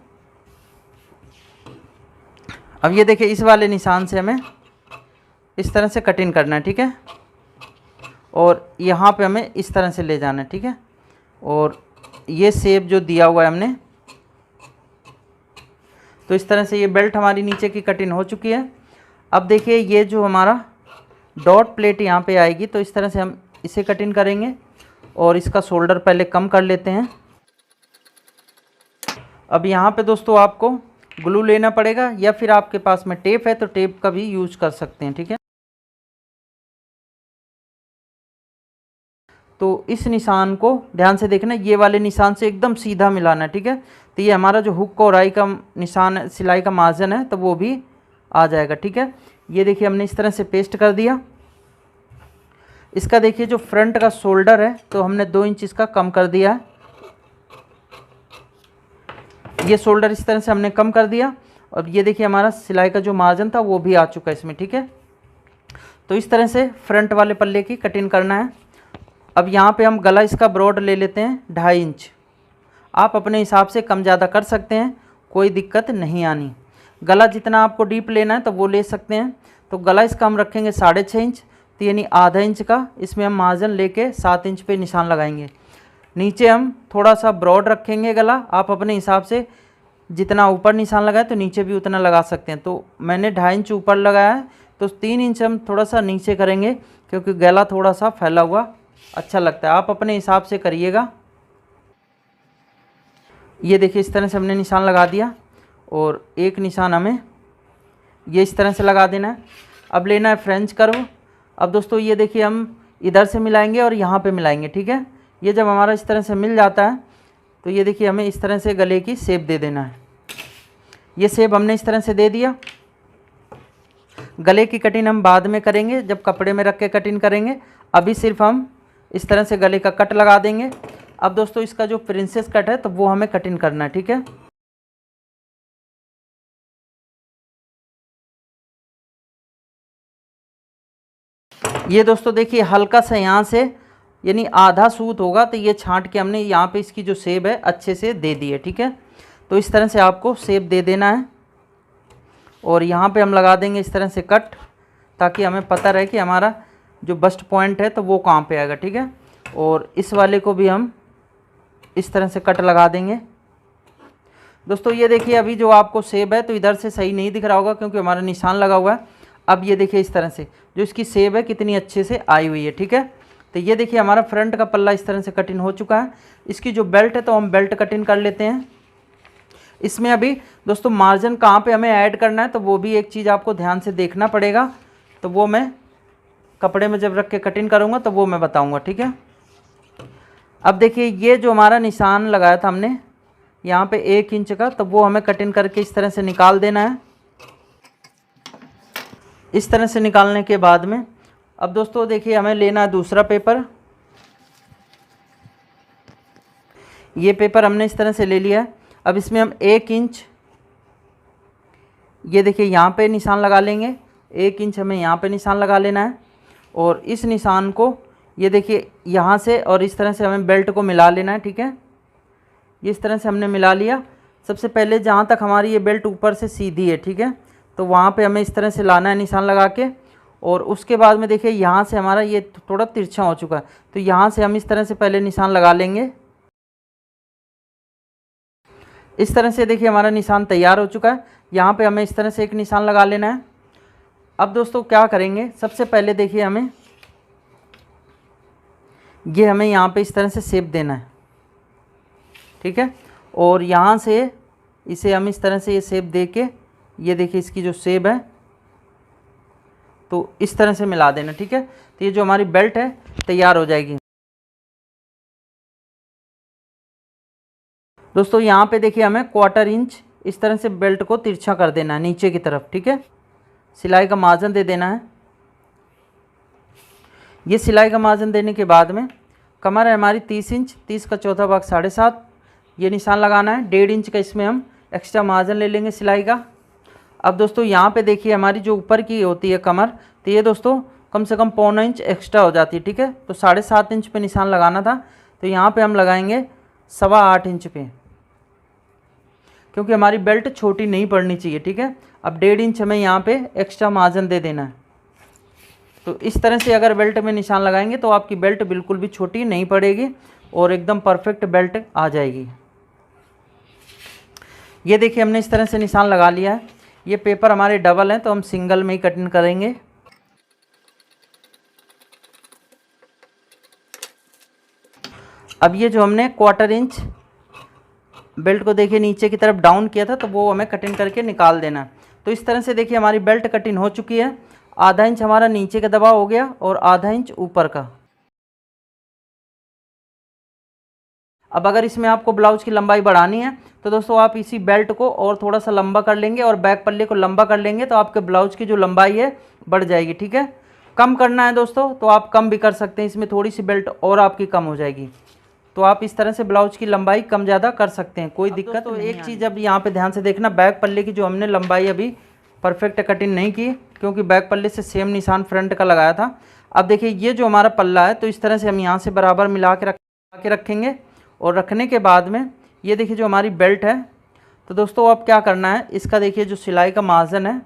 अब ये देखिए इस वाले निशान से हमें इस तरह से कटिंग करना है, ठीक है। और यहाँ पे हमें इस तरह से ले जाना है, ठीक है। और ये शेप जो दिया हुआ है हमने, तो इस तरह से ये बेल्ट हमारी नीचे की कटिंग हो चुकी है। अब देखिए ये जो हमारा डॉट प्लेट यहाँ पे आएगी, तो इस तरह से हम इसे कटिंग करेंगे, और इसका शोल्डर पहले कम कर लेते हैं। अब यहाँ पे दोस्तों आपको ग्लू लेना पड़ेगा, या फिर आपके पास में टेप है तो टेप का भी यूज कर सकते हैं, ठीक है। तो इस निशान को ध्यान से देखना, ये वाले निशान से एकदम सीधा मिलाना है, ठीक है। तो ये हमारा जो हुक और आई का निशान सिलाई का मार्जिन है, तो वो भी आ जाएगा, ठीक है। ये देखिए हमने इस तरह से पेस्ट कर दिया। इसका देखिए जो फ्रंट का शोल्डर है, तो हमने 2 इंच इसका कम कर दिया है। ये शोल्डर इस तरह से हमने कम कर दिया, और ये देखिए हमारा सिलाई का जो मार्जिन था वो भी आ चुका है इसमें, ठीक है। तो इस तरह से फ्रंट वाले पल्ले की कटिंग करना है। अब यहाँ पे हम गला इसका ब्रॉड ले लेते हैं 2.5 इंच। आप अपने हिसाब से कम ज़्यादा कर सकते हैं, कोई दिक्कत नहीं आनी। गला जितना आपको डीप लेना है तो वो ले सकते हैं। तो गला इसका हम रखेंगे 6.5 इंच, तो यानी आधा इंच का इसमें हम मार्जिन लेके 7 इंच पे निशान लगाएंगे। नीचे हम थोड़ा सा ब्रॉड रखेंगे गला, आप अपने हिसाब से जितना ऊपर निशान लगाए तो नीचे भी उतना लगा सकते हैं। तो मैंने 2.5 इंच ऊपर लगाया है, तो 3 इंच हम थोड़ा सा नीचे करेंगे, क्योंकि गला थोड़ा सा फैला हुआ अच्छा लगता है। आप अपने हिसाब से करिएगा। ये देखिए इस तरह से हमने निशान लगा दिया, और एक निशान हमें ये इस तरह से लगा देना है। अब लेना है फ्रेंच कर्व। अब दोस्तों ये देखिए हम इधर से मिलाएंगे और यहाँ पे मिलाएंगे, ठीक है। ये जब हमारा इस तरह से मिल जाता है, तो ये देखिए हमें इस तरह से गले की शेप दे देना है। ये शेप हमने इस तरह से दे दिया। गले की कटिंग हम बाद में करेंगे, जब कपड़े में रख के कटिंग करेंगे। अभी सिर्फ हम इस तरह से गले का कट लगा देंगे। अब दोस्तों इसका जो प्रिंसेस कट है, तो वो हमें कटिंग करना है, ठीक है। ये दोस्तों देखिए हल्का सा यहाँ से यानी आधा सूत होगा, तो ये छांट के हमने यहाँ पे इसकी जो शेप है अच्छे से दे दी है, ठीक है। तो तो इस तरह से आपको शेप दे देना है और यहाँ पे हम लगा देंगे इस तरह से कट, ताकि हमें पता रहे कि हमारा जो बस्ट पॉइंट है तो वो कहाँ पे आएगा, ठीक है। और इस वाले को भी हम इस तरह से कट लगा देंगे। दोस्तों ये देखिए अभी जो आपको शेप है तो इधर से सही नहीं दिख रहा होगा क्योंकि हमारा निशान लगा हुआ है। अब ये देखिए इस तरह से जो इसकी शेप है कितनी अच्छे से आई हुई है, ठीक है। तो ये देखिए हमारा फ्रंट का पल्ला इस तरह से कटिंग हो चुका है। इसकी जो बेल्ट है तो हम बेल्ट कटिंग कर लेते हैं। इसमें अभी दोस्तों मार्जिन कहाँ पे हमें ऐड करना है तो वो भी एक चीज़ आपको ध्यान से देखना पड़ेगा, तो वो मैं कपड़े में जब रख के कटिंग करूँगा तो वो मैं बताऊँगा, ठीक है। अब देखिए ये जो हमारा निशान लगाया था हमने यहाँ पे 1 इंच का, तो वो हमें कटिंग करके इस तरह से निकाल देना है। इस तरह से निकालने के बाद में अब दोस्तों देखिए हमें लेना है दूसरा पेपर। ये पेपर हमने इस तरह से ले लिया है। अब इसमें हम 1 इंच ये देखिए यहाँ पे निशान लगा लेंगे, 1 इंच हमें यहाँ पे निशान लगा लेना है। और इस निशान को ये देखिए यहाँ से और इस तरह से हमें बेल्ट को मिला लेना है, ठीक है। ये इस तरह से हमने मिला लिया। सबसे पहले जहाँ तक हमारी ये बेल्ट ऊपर से सीधी है, ठीक है, तो वहाँ पे हमें इस तरह से लाना है निशान लगा के। और उसके बाद में देखिए यहाँ से हमारा ये थोड़ा तिरछा हो चुका है, तो यहाँ से हम इस तरह से पहले निशान लगा लेंगे। इस तरह से देखिए हमारा निशान तैयार हो चुका है। यहाँ पे हमें इस तरह से एक निशान लगा लेना है। अब दोस्तों क्या करेंगे, सबसे पहले देखिए हमें यहाँ पे इस तरह से शेप देना है, ठीक है। और यहाँ से इसे हम इस तरह से ये शेप दे के ये देखिए इसकी जो शेप है तो इस तरह से मिला देना, ठीक है। तो ये जो हमारी बेल्ट है तैयार हो जाएगी। दोस्तों यहाँ पे देखिए हमें 1/4 इंच इस तरह से बेल्ट को तिरछा कर देना है नीचे की तरफ, ठीक है। सिलाई का मार्जिन दे देना है। ये सिलाई का मार्जिन देने के बाद में कमर है हमारी 30 इंच, 30 का चौथा भाग 7.5, ये निशान लगाना है। 1.5 इंच का इसमें हम एक्स्ट्रा मार्जिन ले लेंगे सिलाई का। अब दोस्तों यहाँ पे देखिए हमारी जो ऊपर की होती है कमर, तो ये दोस्तों कम से कम 1/4 इंच एक्स्ट्रा हो जाती है, ठीक है। तो 7.5 इंच पे निशान लगाना था, तो यहाँ पे हम लगाएंगे 8.25 इंच पे, क्योंकि हमारी बेल्ट छोटी नहीं पड़नी चाहिए, ठीक है। अब 1.5 इंच हमें यहाँ पे एक्स्ट्रा मार्जिन दे देना है। तो इस तरह से अगर बेल्ट में निशान लगाएंगे तो आपकी बेल्ट बिल्कुल भी छोटी नहीं पड़ेगी और एकदम परफेक्ट बेल्ट आ जाएगी। ये देखिए हमने इस तरह से निशान लगा लिया है। ये पेपर हमारे डबल हैं तो हम सिंगल में ही कटिंग करेंगे। अब ये जो हमने 1/4 इंच बेल्ट को देखिए नीचे की तरफ डाउन किया था तो वो हमें कटिंग करके निकाल देना है। तो इस तरह से देखिए हमारी बेल्ट कटिंग हो चुकी है। 1/2 इंच हमारा नीचे का दबाव हो गया और 1/2 इंच ऊपर का। अब अगर इसमें आपको ब्लाउज की लंबाई बढ़ानी है तो दोस्तों आप इसी बेल्ट को और थोड़ा सा लंबा कर लेंगे और बैक पल्ले को लंबा कर लेंगे तो आपके ब्लाउज की जो लंबाई है बढ़ जाएगी, ठीक है। कम करना है दोस्तों तो आप कम भी कर सकते हैं, इसमें थोड़ी सी बेल्ट और आपकी कम हो जाएगी। तो आप इस तरह से ब्लाउज की लंबाई कम ज़्यादा कर सकते हैं, कोई दिक्कत तो नहीं। एक चीज़ अब यहाँ पे ध्यान से देखना, बैक पल्ले की जो हमने लंबाई अभी परफेक्ट कटिंग नहीं की क्योंकि बैक पल्ले से सेम निशान फ्रंट का लगाया था। अब देखिए ये जो हमारा पल्ला है तो इस तरह से हम यहाँ से बराबर मिला के रखेंगे। और रखने के बाद में ये देखिए जो हमारी बेल्ट है तो दोस्तों अब क्या करना है, इसका देखिए जो सिलाई का मार्जिन है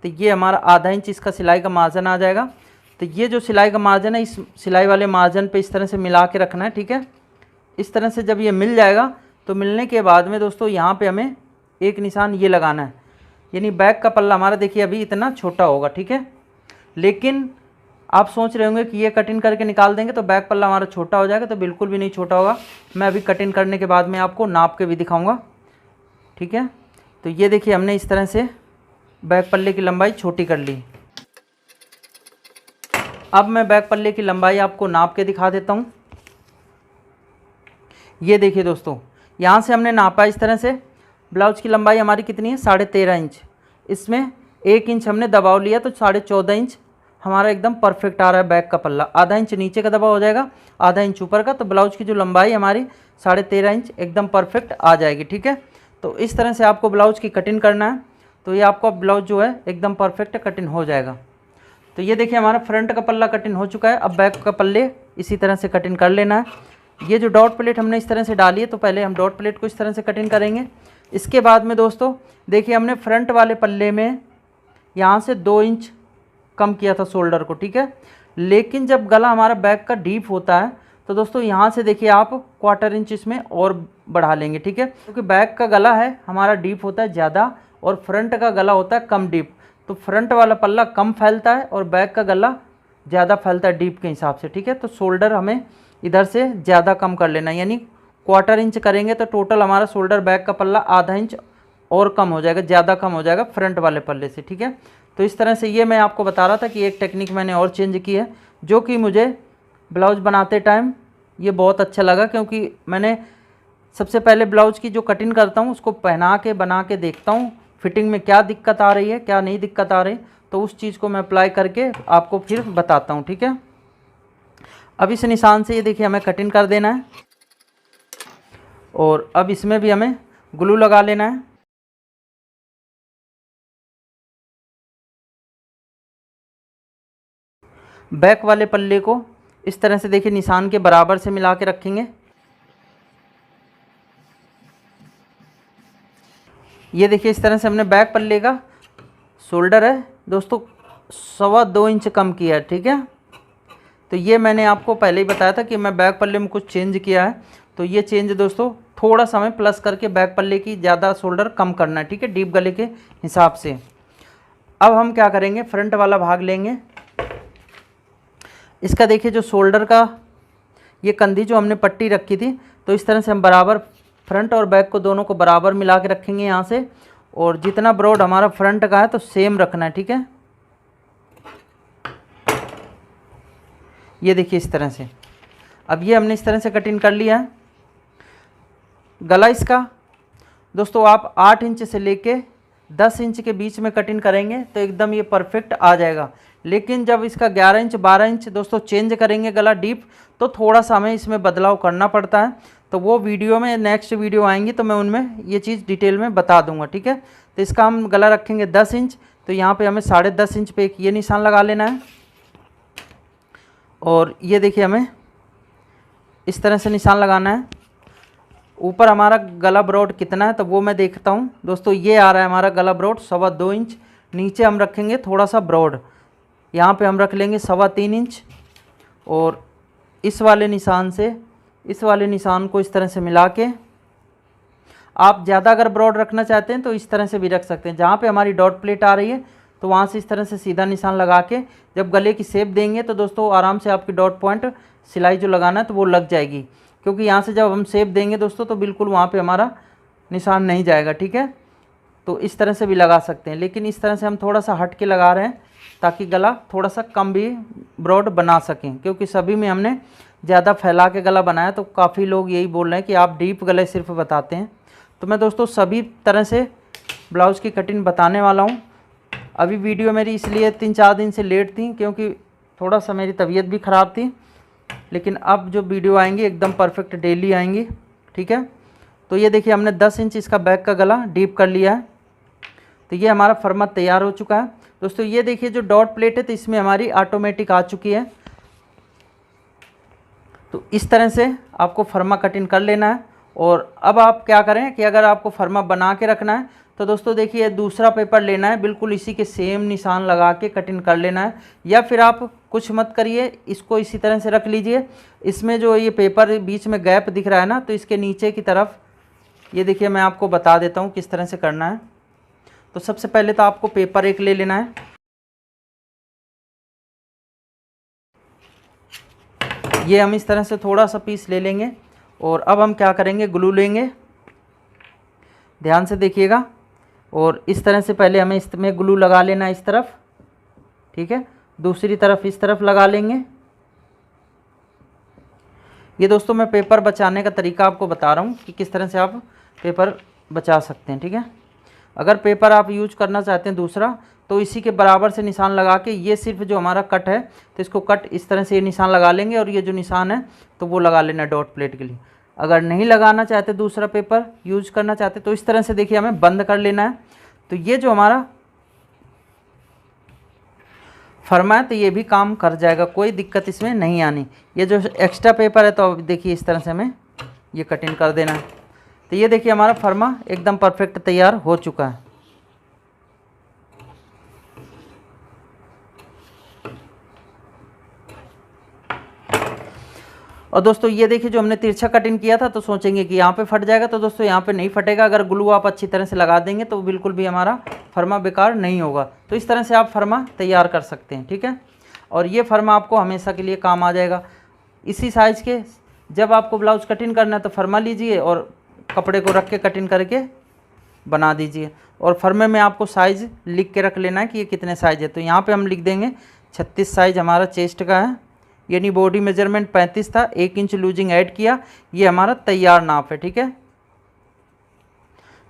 तो ये हमारा 1/2 इंच इसका सिलाई का मार्जिन आ जाएगा। तो ये जो सिलाई का मार्जिन है इस सिलाई वाले मार्जिन पे इस तरह से मिला के रखना है, ठीक है। इस तरह से जब ये मिल जाएगा तो मिलने के बाद में दोस्तों यहाँ पे हमें एक निशान ये लगाना है, यानी बैक का पल्ला हमारा देखिए अभी इतना छोटा होगा, ठीक है। लेकिन आप सोच रहे होंगे कि ये कटिंग करके निकाल देंगे तो बैक पल्ला हमारा छोटा हो जाएगा, तो बिल्कुल भी नहीं छोटा होगा। मैं अभी कटिंग करने के बाद में आपको नाप के भी दिखाऊंगा, ठीक है। तो ये देखिए हमने इस तरह से बैक पल्ले की लंबाई छोटी कर ली। अब मैं बैक पल्ले की लंबाई आपको नाप के दिखा देता हूँ। ये देखिए दोस्तों यहाँ से हमने नापा इस तरह से। ब्लाउज की लंबाई हमारी कितनी है, 13.5 इंच। इसमें 1 इंच हमने दबाव लिया तो 14.5 इंच हमारा एकदम परफेक्ट आ रहा है बैक का पल्ला। 1/2 इंच नीचे का दबाव हो जाएगा, 1/2 इंच ऊपर का, तो ब्लाउज की जो लंबाई हमारी 13.5 इंच एकदम परफेक्ट आ जाएगी, ठीक है। तो इस तरह से आपको ब्लाउज की कटिंग करना है तो ये आपका ब्लाउज जो है एकदम परफेक्ट कटिंग हो जाएगा। तो ये देखिए हमारा फ्रंट का पल्ला कटिंग हो चुका है। अब बैक का पल्ले इसी तरह से कटिंग कर लेना है। ये जो डॉट प्लेट हमने इस तरह से डाली है, तो पहले हम डॉट प्लेट को इस तरह से कटिंग करेंगे। इसके बाद में दोस्तों देखिए हमने फ्रंट वाले पल्ले में यहाँ से 2 इंच कम किया था शोल्डर को, ठीक है। लेकिन जब गला हमारा बैक का डीप होता है तो दोस्तों यहाँ से देखिए आप 1/4 इंच इसमें और बढ़ा लेंगे, ठीक है। क्योंकि बैक का गला है हमारा डीप होता है ज़्यादा और फ्रंट का गला होता है कम डीप, तो फ्रंट वाला पल्ला कम फैलता है और बैक का गला ज़्यादा फैलता है डीप के हिसाब से, ठीक है। तो शोल्डर हमें इधर से ज़्यादा कम कर लेना है, यानी 1/4 इंच करेंगे तो टोटल हमारा शोल्डर बैक का पल्ला आधा इंच और कम हो जाएगा, ज़्यादा कम हो जाएगा फ्रंट वाले पल्ले से, ठीक है। तो इस तरह से ये मैं आपको बता रहा था कि एक टेक्निक मैंने और चेंज की है, जो कि मुझे ब्लाउज़ बनाते टाइम ये बहुत अच्छा लगा। क्योंकि मैंने सबसे पहले ब्लाउज़ की जो कटिंग करता हूँ उसको पहना के बना के देखता हूँ फिटिंग में क्या दिक्कत आ रही है, क्या नहीं दिक्कत आ रही, तो उस चीज़ को मैं अप्लाई करके आपको फिर बताता हूँ, ठीक है। अब इस निशान से ये देखिए हमें कटिंग कर देना है और अब इसमें भी हमें ग्लू लगा लेना है। बैक वाले पल्ले को इस तरह से देखिए निशान के बराबर से मिला के रखेंगे। ये देखिए इस तरह से हमने बैक पल्ले का शोल्डर है दोस्तों 2.25 इंच कम किया है, ठीक है। तो ये मैंने आपको पहले ही बताया था कि मैं बैक पल्ले में कुछ चेंज किया है, तो ये चेंज दोस्तों थोड़ा सा हमें प्लस करके बैक पल्ले की ज़्यादा शोल्डर कम करना है, ठीक है, डीप गले के हिसाब से। अब हम क्या करेंगे, फ्रंट वाला भाग लेंगे। इसका देखिए जो शोल्डर का ये कंधी जो हमने पट्टी रखी थी, तो इस तरह से हम बराबर फ्रंट और बैक को दोनों को बराबर मिला के रखेंगे यहाँ से, और जितना ब्रॉड हमारा फ्रंट का है तो सेम रखना है, ठीक है। ये देखिए इस तरह से अब ये हमने इस तरह से कटिंग कर लिया है। गला इसका दोस्तों आप 8 इंच से लेके 10 इंच के बीच में कटिंग करेंगे तो एकदम ये परफेक्ट आ जाएगा। लेकिन जब इसका 11 इंच 12 इंच दोस्तों चेंज करेंगे गला डीप, तो थोड़ा सा हमें इसमें बदलाव करना पड़ता है। तो वो वीडियो में नेक्स्ट वीडियो आएंगी तो मैं उनमें ये चीज़ डिटेल में बता दूंगा, ठीक है। तो इसका हम गला रखेंगे 10 इंच, तो यहाँ पे हमें 10.5 इंच पे एक ये निशान लगा लेना है। और ये देखिए हमें इस तरह से निशान लगाना है। ऊपर हमारा गला ब्रॉड कितना है तो वो मैं देखता हूँ दोस्तों, ये आ रहा है हमारा गला ब्रॉड 2.25 इंच। नीचे हम रखेंगे थोड़ा सा ब्रॉड, यहाँ पे हम रख लेंगे 3.25 इंच। और इस वाले निशान से इस वाले निशान को इस तरह से मिला के, आप ज़्यादा अगर ब्रॉड रखना चाहते हैं तो इस तरह से भी रख सकते हैं। जहाँ पे हमारी डॉट प्लेट आ रही है तो वहाँ से इस तरह से सीधा निशान लगा के जब गले की शेप देंगे तो दोस्तों आराम से आपकी डॉट पॉइंट सिलाई जो लगाना है तो वो लग जाएगी। क्योंकि यहाँ से जब हम शेप देंगे दोस्तों तो बिल्कुल वहाँ पे हमारा निशान नहीं जाएगा, ठीक है। तो इस तरह से भी लगा सकते हैं, लेकिन इस तरह से हम थोड़ा सा हट के लगा रहे हैं ताकि गला थोड़ा सा कम भी ब्रॉड बना सकें। क्योंकि सभी में हमने ज़्यादा फैला के गला बनाया तो काफ़ी लोग यही बोल रहे हैं कि आप डीप गले सिर्फ बताते हैं। तो मैं दोस्तों सभी तरह से ब्लाउज़ की कटिंग बताने वाला हूँ। अभी वीडियो मेरी इसलिए 3-4 दिन से लेट थी क्योंकि थोड़ा सा मेरी तबीयत भी ख़राब थी, लेकिन अब जो वीडियो आएंगी एकदम परफेक्ट डेली आएंगी, ठीक है। तो ये देखिए हमने 10 इंच इसका बैक का गला डीप कर लिया है। तो ये हमारा फर्मा तैयार हो चुका है दोस्तों। ये देखिए जो डॉट प्लेट है तो इसमें हमारी ऑटोमेटिक आ चुकी है। तो इस तरह से आपको फर्मा कटिंग कर लेना है। और अब आप क्या करें कि अगर आपको फर्मा बना के रखना है तो दोस्तों देखिए दूसरा पेपर लेना है, बिल्कुल इसी के सेम निशान लगा के कटिंग कर लेना है। या फिर आप कुछ मत करिए, इसको इसी तरह से रख लीजिए। इसमें जो ये पेपर बीच में गैप दिख रहा है ना, तो इसके नीचे की तरफ ये देखिए मैं आपको बता देता हूँ किस तरह से करना है। तो सबसे पहले तो आपको पेपर एक ले लेना है। ये हम इस तरह से थोड़ा सा पीस ले लेंगे और अब हम क्या करेंगे, ग्लू लेंगे, ध्यान से देखिएगा। और इस तरह से पहले हमें इसमें ग्लू लगा लेना है इस तरफ, ठीक है। दूसरी तरफ इस तरफ लगा लेंगे। ये दोस्तों मैं पेपर बचाने का तरीका आपको बता रहा हूँ कि किस तरह से आप पेपर बचा सकते हैं, ठीक है। अगर पेपर आप यूज करना चाहते हैं दूसरा तो इसी के बराबर से निशान लगा के, ये सिर्फ जो हमारा कट है तो इसको कट इस तरह से ये निशान लगा लेंगे और ये जो निशान है तो वो लगा लेना डॉट प्लेट के लिए। अगर नहीं लगाना चाहते दूसरा पेपर यूज करना चाहते तो इस तरह से देखिए हमें बंद कर लेना है। तो ये जो हमारा फर्मा है तो ये भी काम कर जाएगा, कोई दिक्कत इसमें नहीं आनी। ये जो एक्स्ट्रा पेपर है तो अब देखिए इस तरह से हमें ये कटिंग कर देना है। तो ये देखिए हमारा फर्मा एकदम परफेक्ट तैयार हो चुका है। और दोस्तों ये देखिए जो हमने तिरछा कटिंग किया था तो सोचेंगे कि यहाँ पे फट जाएगा, तो दोस्तों यहाँ पे नहीं फटेगा। अगर ग्लू आप अच्छी तरह से लगा देंगे तो बिल्कुल भी हमारा फर्मा बेकार नहीं होगा। तो इस तरह से आप फर्मा तैयार कर सकते हैं, ठीक है। और ये फर्मा आपको हमेशा के लिए काम आ जाएगा। इसी साइज़ के जब आपको ब्लाउज कटिंग करना है तो फर्मा लीजिए और कपड़े को रख के कटिंग करके बना दीजिए। और फर्मे में आपको साइज़ लिख के रख लेना है कि ये कितने साइज़ है। तो यहाँ पे हम लिख देंगे 36 साइज़ हमारा चेस्ट का है, यानी बॉडी मेजरमेंट 35 था, 1 इंच लूजिंग ऐड किया, ये हमारा तैयार नाप है, ठीक है।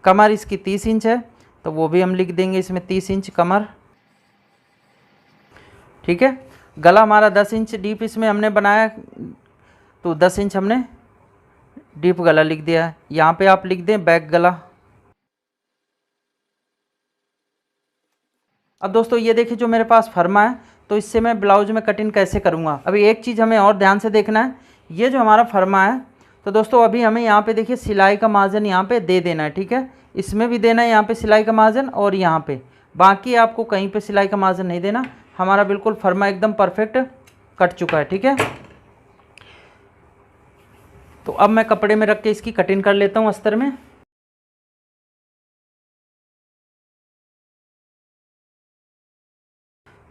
कमर इसकी 30 इंच है तो वो भी हम लिख देंगे इसमें 30 इंच कमर, ठीक है। गला हमारा 10 इंच डीप इसमें हमने बनाया तो 10 इंच हमने डीप गला लिख दिया है। यहाँ पे आप लिख दें बैक गला। अब दोस्तों ये देखिए जो मेरे पास फर्मा है तो इससे मैं ब्लाउज में कटिंग कैसे करूँगा। अभी एक चीज़ हमें और ध्यान से देखना है, ये जो हमारा फर्मा है तो दोस्तों अभी हमें यहाँ पे देखिए सिलाई का मार्जिन यहाँ पे दे देना है, ठीक है। इसमें भी देना है यहाँ पे सिलाई का मार्जिन और यहाँ पे, बाकी आपको कहीं पे सिलाई का मार्जिन नहीं देना। हमारा बिल्कुल फर्मा एकदम परफेक्ट कट चुका है, ठीक है। तो अब मैं कपड़े में रख के इसकी कटिंग कर लेता हूँ अस्तर में।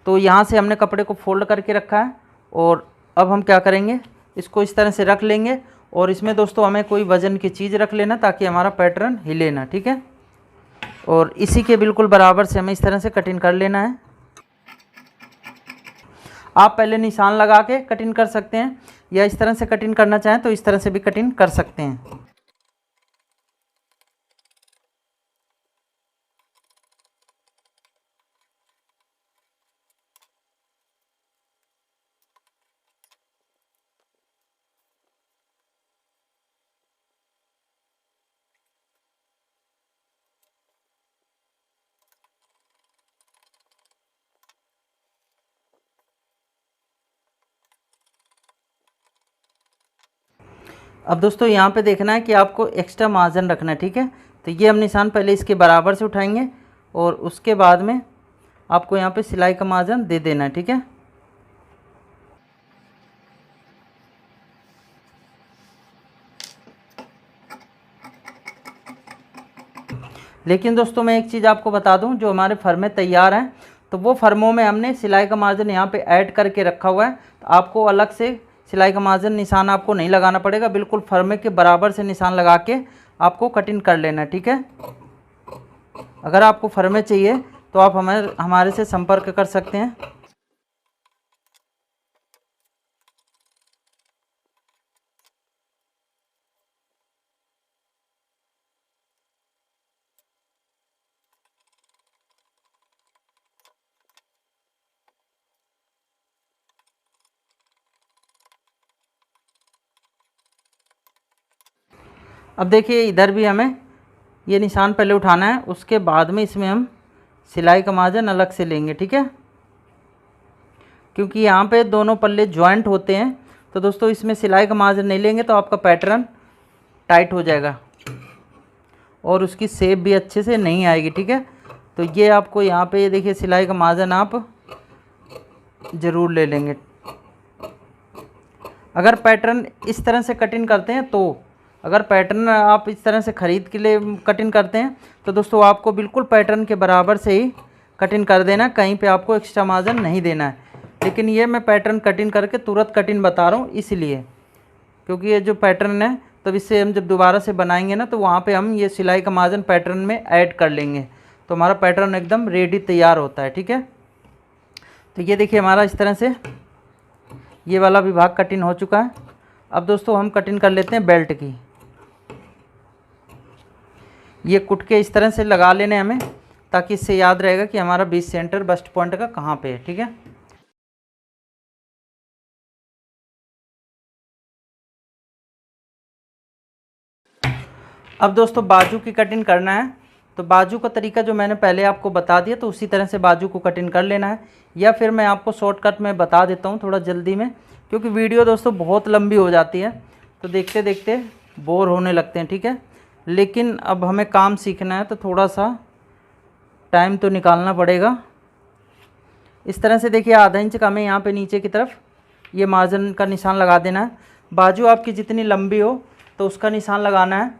तो यहाँ से हमने कपड़े को फोल्ड करके रखा है और अब हम क्या करेंगे, इसको इस तरह से रख लेंगे और इसमें दोस्तों हमें कोई वज़न की चीज़ रख लेना ताकि हमारा पैटर्न हिले ना, ठीक है। और इसी के बिल्कुल बराबर से हमें इस तरह से कटिंग कर लेना है। आप पहले निशान लगा के कटिंग कर सकते हैं या इस तरह से कटिंग करना चाहें तो इस तरह से भी कटिंग कर सकते हैं। अब दोस्तों यहाँ पे देखना है कि आपको एक्स्ट्रा मार्जिन रखना है, ठीक है। तो ये हम निशान पहले इसके बराबर से उठाएंगे और उसके बाद में आपको यहाँ पे सिलाई का मार्जिन दे देना है, ठीक है। लेकिन दोस्तों मैं एक चीज़ आपको बता दूं, जो हमारे फर्मे तैयार हैं तो वो फर्मों में हमने सिलाई का मार्जिन यहाँ पे ऐड करके रखा हुआ है। तो आपको अलग से सिलाई का मार्जिन निशान आपको नहीं लगाना पड़ेगा, बिल्कुल फर्मे के बराबर से निशान लगा के आपको कटिंग कर लेना है, ठीक है। अगर आपको फर्मे चाहिए तो आप हमारे से संपर्क कर सकते हैं। अब देखिए इधर भी हमें ये निशान पहले उठाना है, उसके बाद में इसमें हम सिलाई का मार्जिन अलग से लेंगे, ठीक है। क्योंकि यहाँ पे दोनों पल्ले जॉइंट होते हैं तो दोस्तों इसमें सिलाई का मार्जिन नहीं लेंगे तो आपका पैटर्न टाइट हो जाएगा और उसकी शेप भी अच्छे से नहीं आएगी, ठीक है। तो ये आपको यहाँ पे ये देखिए सिलाई का मार्जिन आप ज़रूर ले लेंगे। अगर पैटर्न इस तरह से कटिंग करते हैं तो, अगर पैटर्न आप इस तरह से ख़रीद के लिए कटिंग करते हैं तो दोस्तों आपको बिल्कुल पैटर्न के बराबर से ही कटिंग कर देना, कहीं पे आपको एक्स्ट्रा मार्जिन नहीं देना है। लेकिन ये मैं पैटर्न कटिंग करके तुरंत कटिंग बता रहा हूँ इसलिए, क्योंकि ये जो पैटर्न है तो इससे हम जब दोबारा से बनाएंगे ना तो वहाँ पे हम ये सिलाई का मार्जिन पैटर्न में ऐड कर लेंगे तो हमारा पैटर्न एकदम रेडी तैयार होता है, ठीक है। तो ये देखिए हमारा इस तरह से ये वाला विभाग कटिंग हो चुका है। अब दोस्तों हम कटिंग कर लेते हैं बेल्ट की। ये कुटके इस तरह से लगा लेने हमें ताकि इससे याद रहेगा कि हमारा बीच सेंटर बस्ट पॉइंट का कहाँ पे है, ठीक है। अब दोस्तों बाजू की कटिंग करना है तो बाजू का तरीका जो मैंने पहले आपको बता दिया, तो उसी तरह से बाजू को कटिंग कर लेना है, या फिर मैं आपको शॉर्टकट में बता देता हूँ थोड़ा जल्दी में, क्योंकि वीडियो दोस्तों बहुत लंबी हो जाती है तो देखते देखते बोर होने लगते हैं, ठीक है। लेकिन अब हमें काम सीखना है तो थोड़ा सा टाइम तो निकालना पड़ेगा। इस तरह से देखिए आधा इंच का हमें यहाँ पे नीचे की तरफ ये मार्जिन का निशान लगा देना है। बाजू आपकी जितनी लंबी हो तो उसका निशान लगाना है।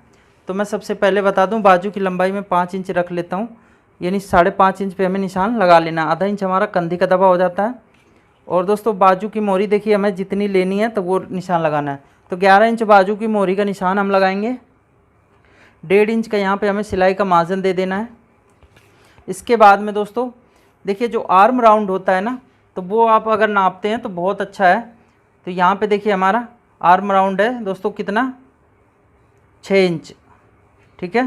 तो मैं सबसे पहले बता दूं, बाजू की लंबाई में 5 इंच रख लेता हूं, यानी 5.5 इंच पे हमें निशान लगा लेना। आधा इंच हमारा कंधी का दबा हो जाता है। और दोस्तों बाजू की मोरी देखिए हमें जितनी लेनी है तो वो निशान लगाना है। तो 11 इंच बाजू की मोरी का निशान हम लगाएंगे। 1.5 इंच का यहाँ पे हमें सिलाई का मार्जिन दे देना है। इसके बाद में दोस्तों देखिए जो आर्म राउंड होता है ना, तो वो आप अगर नापते हैं तो बहुत अच्छा है। तो यहाँ पे देखिए हमारा आर्म राउंड है दोस्तों कितना, 6 इंच, ठीक है।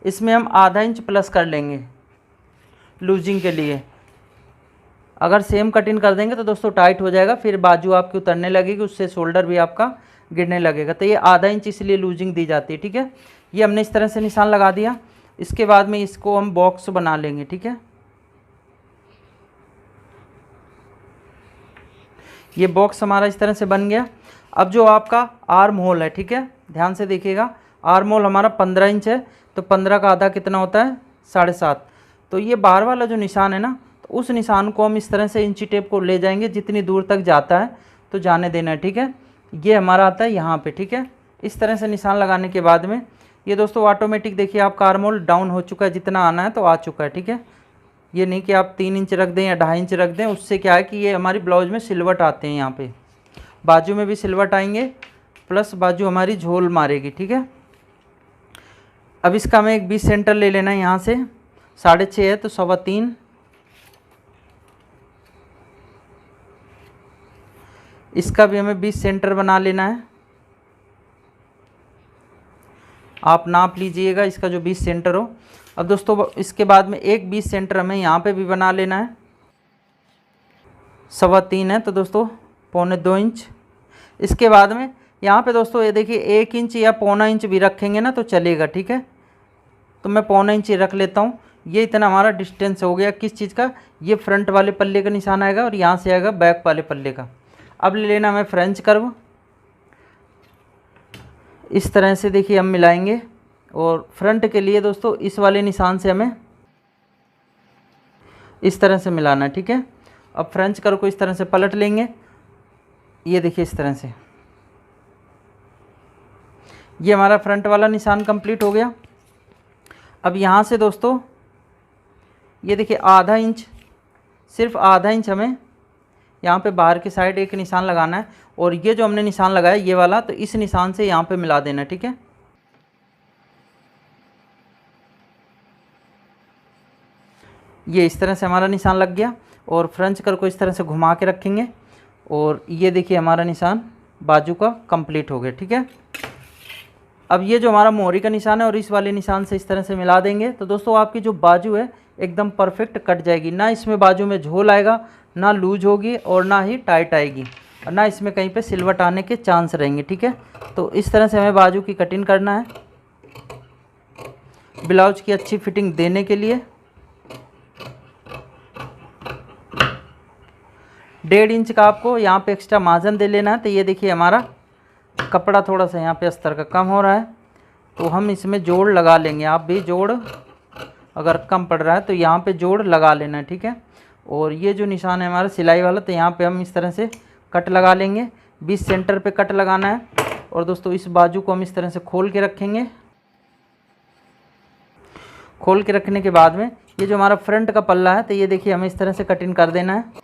इसमें हम आधा इंच प्लस कर लेंगे लूजिंग के लिए। अगर सेम कटिंग कर देंगे तो दोस्तों टाइट हो जाएगा, फिर बाजू आपकी उतरने लगेगी, उससे शोल्डर भी आपका गिरने लगेगा। तो ये आधा इंच इसलिए लूजिंग दी जाती है, ठीक है। ये हमने इस तरह से निशान लगा दिया। इसके बाद में इसको हम बॉक्स बना लेंगे, ठीक है। ये बॉक्स हमारा इस तरह से बन गया। अब जो आपका आर्म होल है, ठीक है, ध्यान से देखिएगा, आर्म होल हमारा 15 इंच है, तो 15 का आधा कितना होता है, 7.5। तो ये बाहर वाला जो निशान है ना, तो उस निशान को हम इस तरह से इंची टेप को ले जाएंगे, जितनी दूर तक जाता है तो जाने देना है, ठीक है। ये हमारा आता है यहाँ पे, ठीक है। इस तरह से निशान लगाने के बाद में ये दोस्तों ऑटोमेटिक देखिए आपका आर्म होल डाउन हो चुका है, जितना आना है तो आ चुका है, ठीक है। ये नहीं कि आप 3 इंच रख दें या 2.5 इंच रख दें, उससे क्या है कि ये हमारी ब्लाउज में सिलवट आते हैं। यहाँ पे बाजू में भी सिलवट आएंगे, प्लस बाजू हमारी झोल मारेगी, ठीक है। अब इसका हमें एक 20 सेंटर ले लेना है। यहाँ से 6.5 है तो 3.25, इसका भी हमें 20 सेंटर बना लेना है। आप नाप लीजिएगा इसका जो 20 सेंटर हो। अब दोस्तों इसके बाद में एक 20 सेंटर हमें यहाँ पे भी बना लेना है। 3.25 है तो दोस्तों 1.25 इंच। इसके बाद में यहाँ पे दोस्तों ये देखिए 1 इंच या 1.25 इंच भी रखेंगे ना तो चलेगा, ठीक है। तो मैं 1.25 इंच रख लेता हूँ। ये इतना हमारा डिस्टेंस हो गया किस चीज़ का, ये फ्रंट वाले पल्ले का निशान आएगा और यहाँ से आएगा बैक वाले पल्ले का। अब ले लेना हमें फ्रेंच कर्व। इस तरह से देखिए हम मिलाएंगे, और फ्रंट के लिए दोस्तों इस वाले निशान से हमें इस तरह से मिलाना है, ठीक है। अब फ्रेंच कर्व को इस तरह से पलट लेंगे, ये देखिए इस तरह से। ये हमारा फ्रंट वाला निशान कंप्लीट हो गया। अब यहाँ से दोस्तों ये देखिए आधा इंच, सिर्फ आधा इंच हमें यहाँ पे बाहर की साइड एक निशान लगाना है, और ये जो हमने निशान लगाया ये वाला, तो इस निशान से यहाँ पे मिला देना है, ठीक है। ये इस तरह से हमारा निशान लग गया, और फ्रेंच कर्व को इस तरह से घुमा के रखेंगे, और ये देखिए हमारा निशान बाजू का कंप्लीट हो गया, ठीक है। अब ये जो हमारा मोहरी का निशान है और इस वाले निशान से इस तरह से मिला देंगे, तो दोस्तों आपकी जो बाजू है एकदम परफेक्ट कट जाएगी। ना इसमें बाजू में झोल आएगा, ना लूज होगी, और ना ही टाइट आएगी, और ना इसमें कहीं पे सिलवट आने के चांस रहेंगे, ठीक है। तो इस तरह से हमें बाजू की कटिंग करना है ब्लाउज की अच्छी फिटिंग देने के लिए। 1.5 इंच का आपको यहाँ पे एक्स्ट्रा मार्जिन दे लेना है। तो ये देखिए हमारा कपड़ा थोड़ा सा यहाँ पे अस्तर का कम हो रहा है, तो हम इसमें जोड़ लगा लेंगे। आप भी जोड़ अगर कम पड़ रहा है तो यहाँ पे जोड़ लगा लेना है, ठीक है। और ये जो निशान है हमारा सिलाई वाला, तो यहाँ पे हम इस तरह से कट लगा लेंगे। 20 सेंटर पे कट लगाना है। और दोस्तों इस बाजू को हम इस तरह से खोल के रखेंगे। खोल के रखने के बाद में ये जो हमारा फ्रंट का पल्ला है, तो ये देखिए हमें इस तरह से कटिंग कर देना है।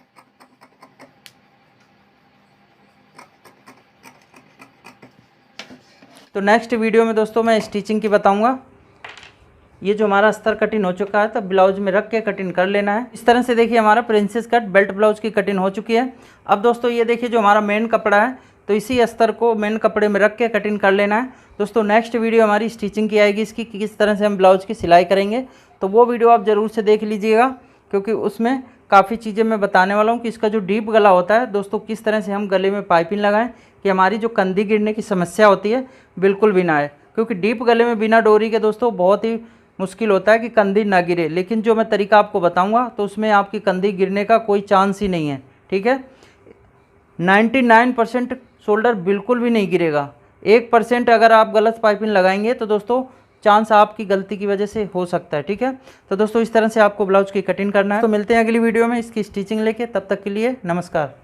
तो नेक्स्ट वीडियो में दोस्तों मैं स्टिचिंग की बताऊंगा। ये जो हमारा अस्तर कटिंग हो चुका है, तो ब्लाउज में रख के कटिंग कर लेना है। इस तरह से देखिए हमारा प्रिंसेस कट बेल्ट ब्लाउज की कटिंग हो चुकी है। अब दोस्तों ये देखिए जो हमारा मेन कपड़ा है, तो इसी अस्तर को मेन कपड़े में रख के कटिंग कर लेना है। दोस्तों नेक्स्ट वीडियो हमारी स्टिचिंग की आएगी, इसकी किस तरह से हम ब्लाउज की सिलाई करेंगे, तो वो वीडियो आप ज़रूर से देख लीजिएगा, क्योंकि उसमें काफ़ी चीज़ें मैं बताने वाला हूँ कि इसका जो डीप गला होता है दोस्तों, किस तरह से हम गले में पाइपिंग लगाएं कि हमारी जो कंधी गिरने की समस्या होती है बिल्कुल भी ना आए। क्योंकि डीप गले में बिना डोरी के दोस्तों बहुत ही मुश्किल होता है कि कंधी ना गिरे, लेकिन जो मैं तरीका आपको बताऊंगा तो उसमें आपकी कंधी गिरने का कोई चांस ही नहीं है। ठीक है, 99% शोल्डर बिल्कुल भी नहीं गिरेगा। 1% अगर आप गलत पाइपिंग लगाएंगे तो दोस्तों चांस आपकी गलती की वजह से हो सकता है। ठीक है, तो दोस्तों इस तरह से आपको ब्लाउज की कटिंग करना है। तो मिलते हैं अगली वीडियो में इसकी स्टिचिंग लेके, तब तक के लिए नमस्कार।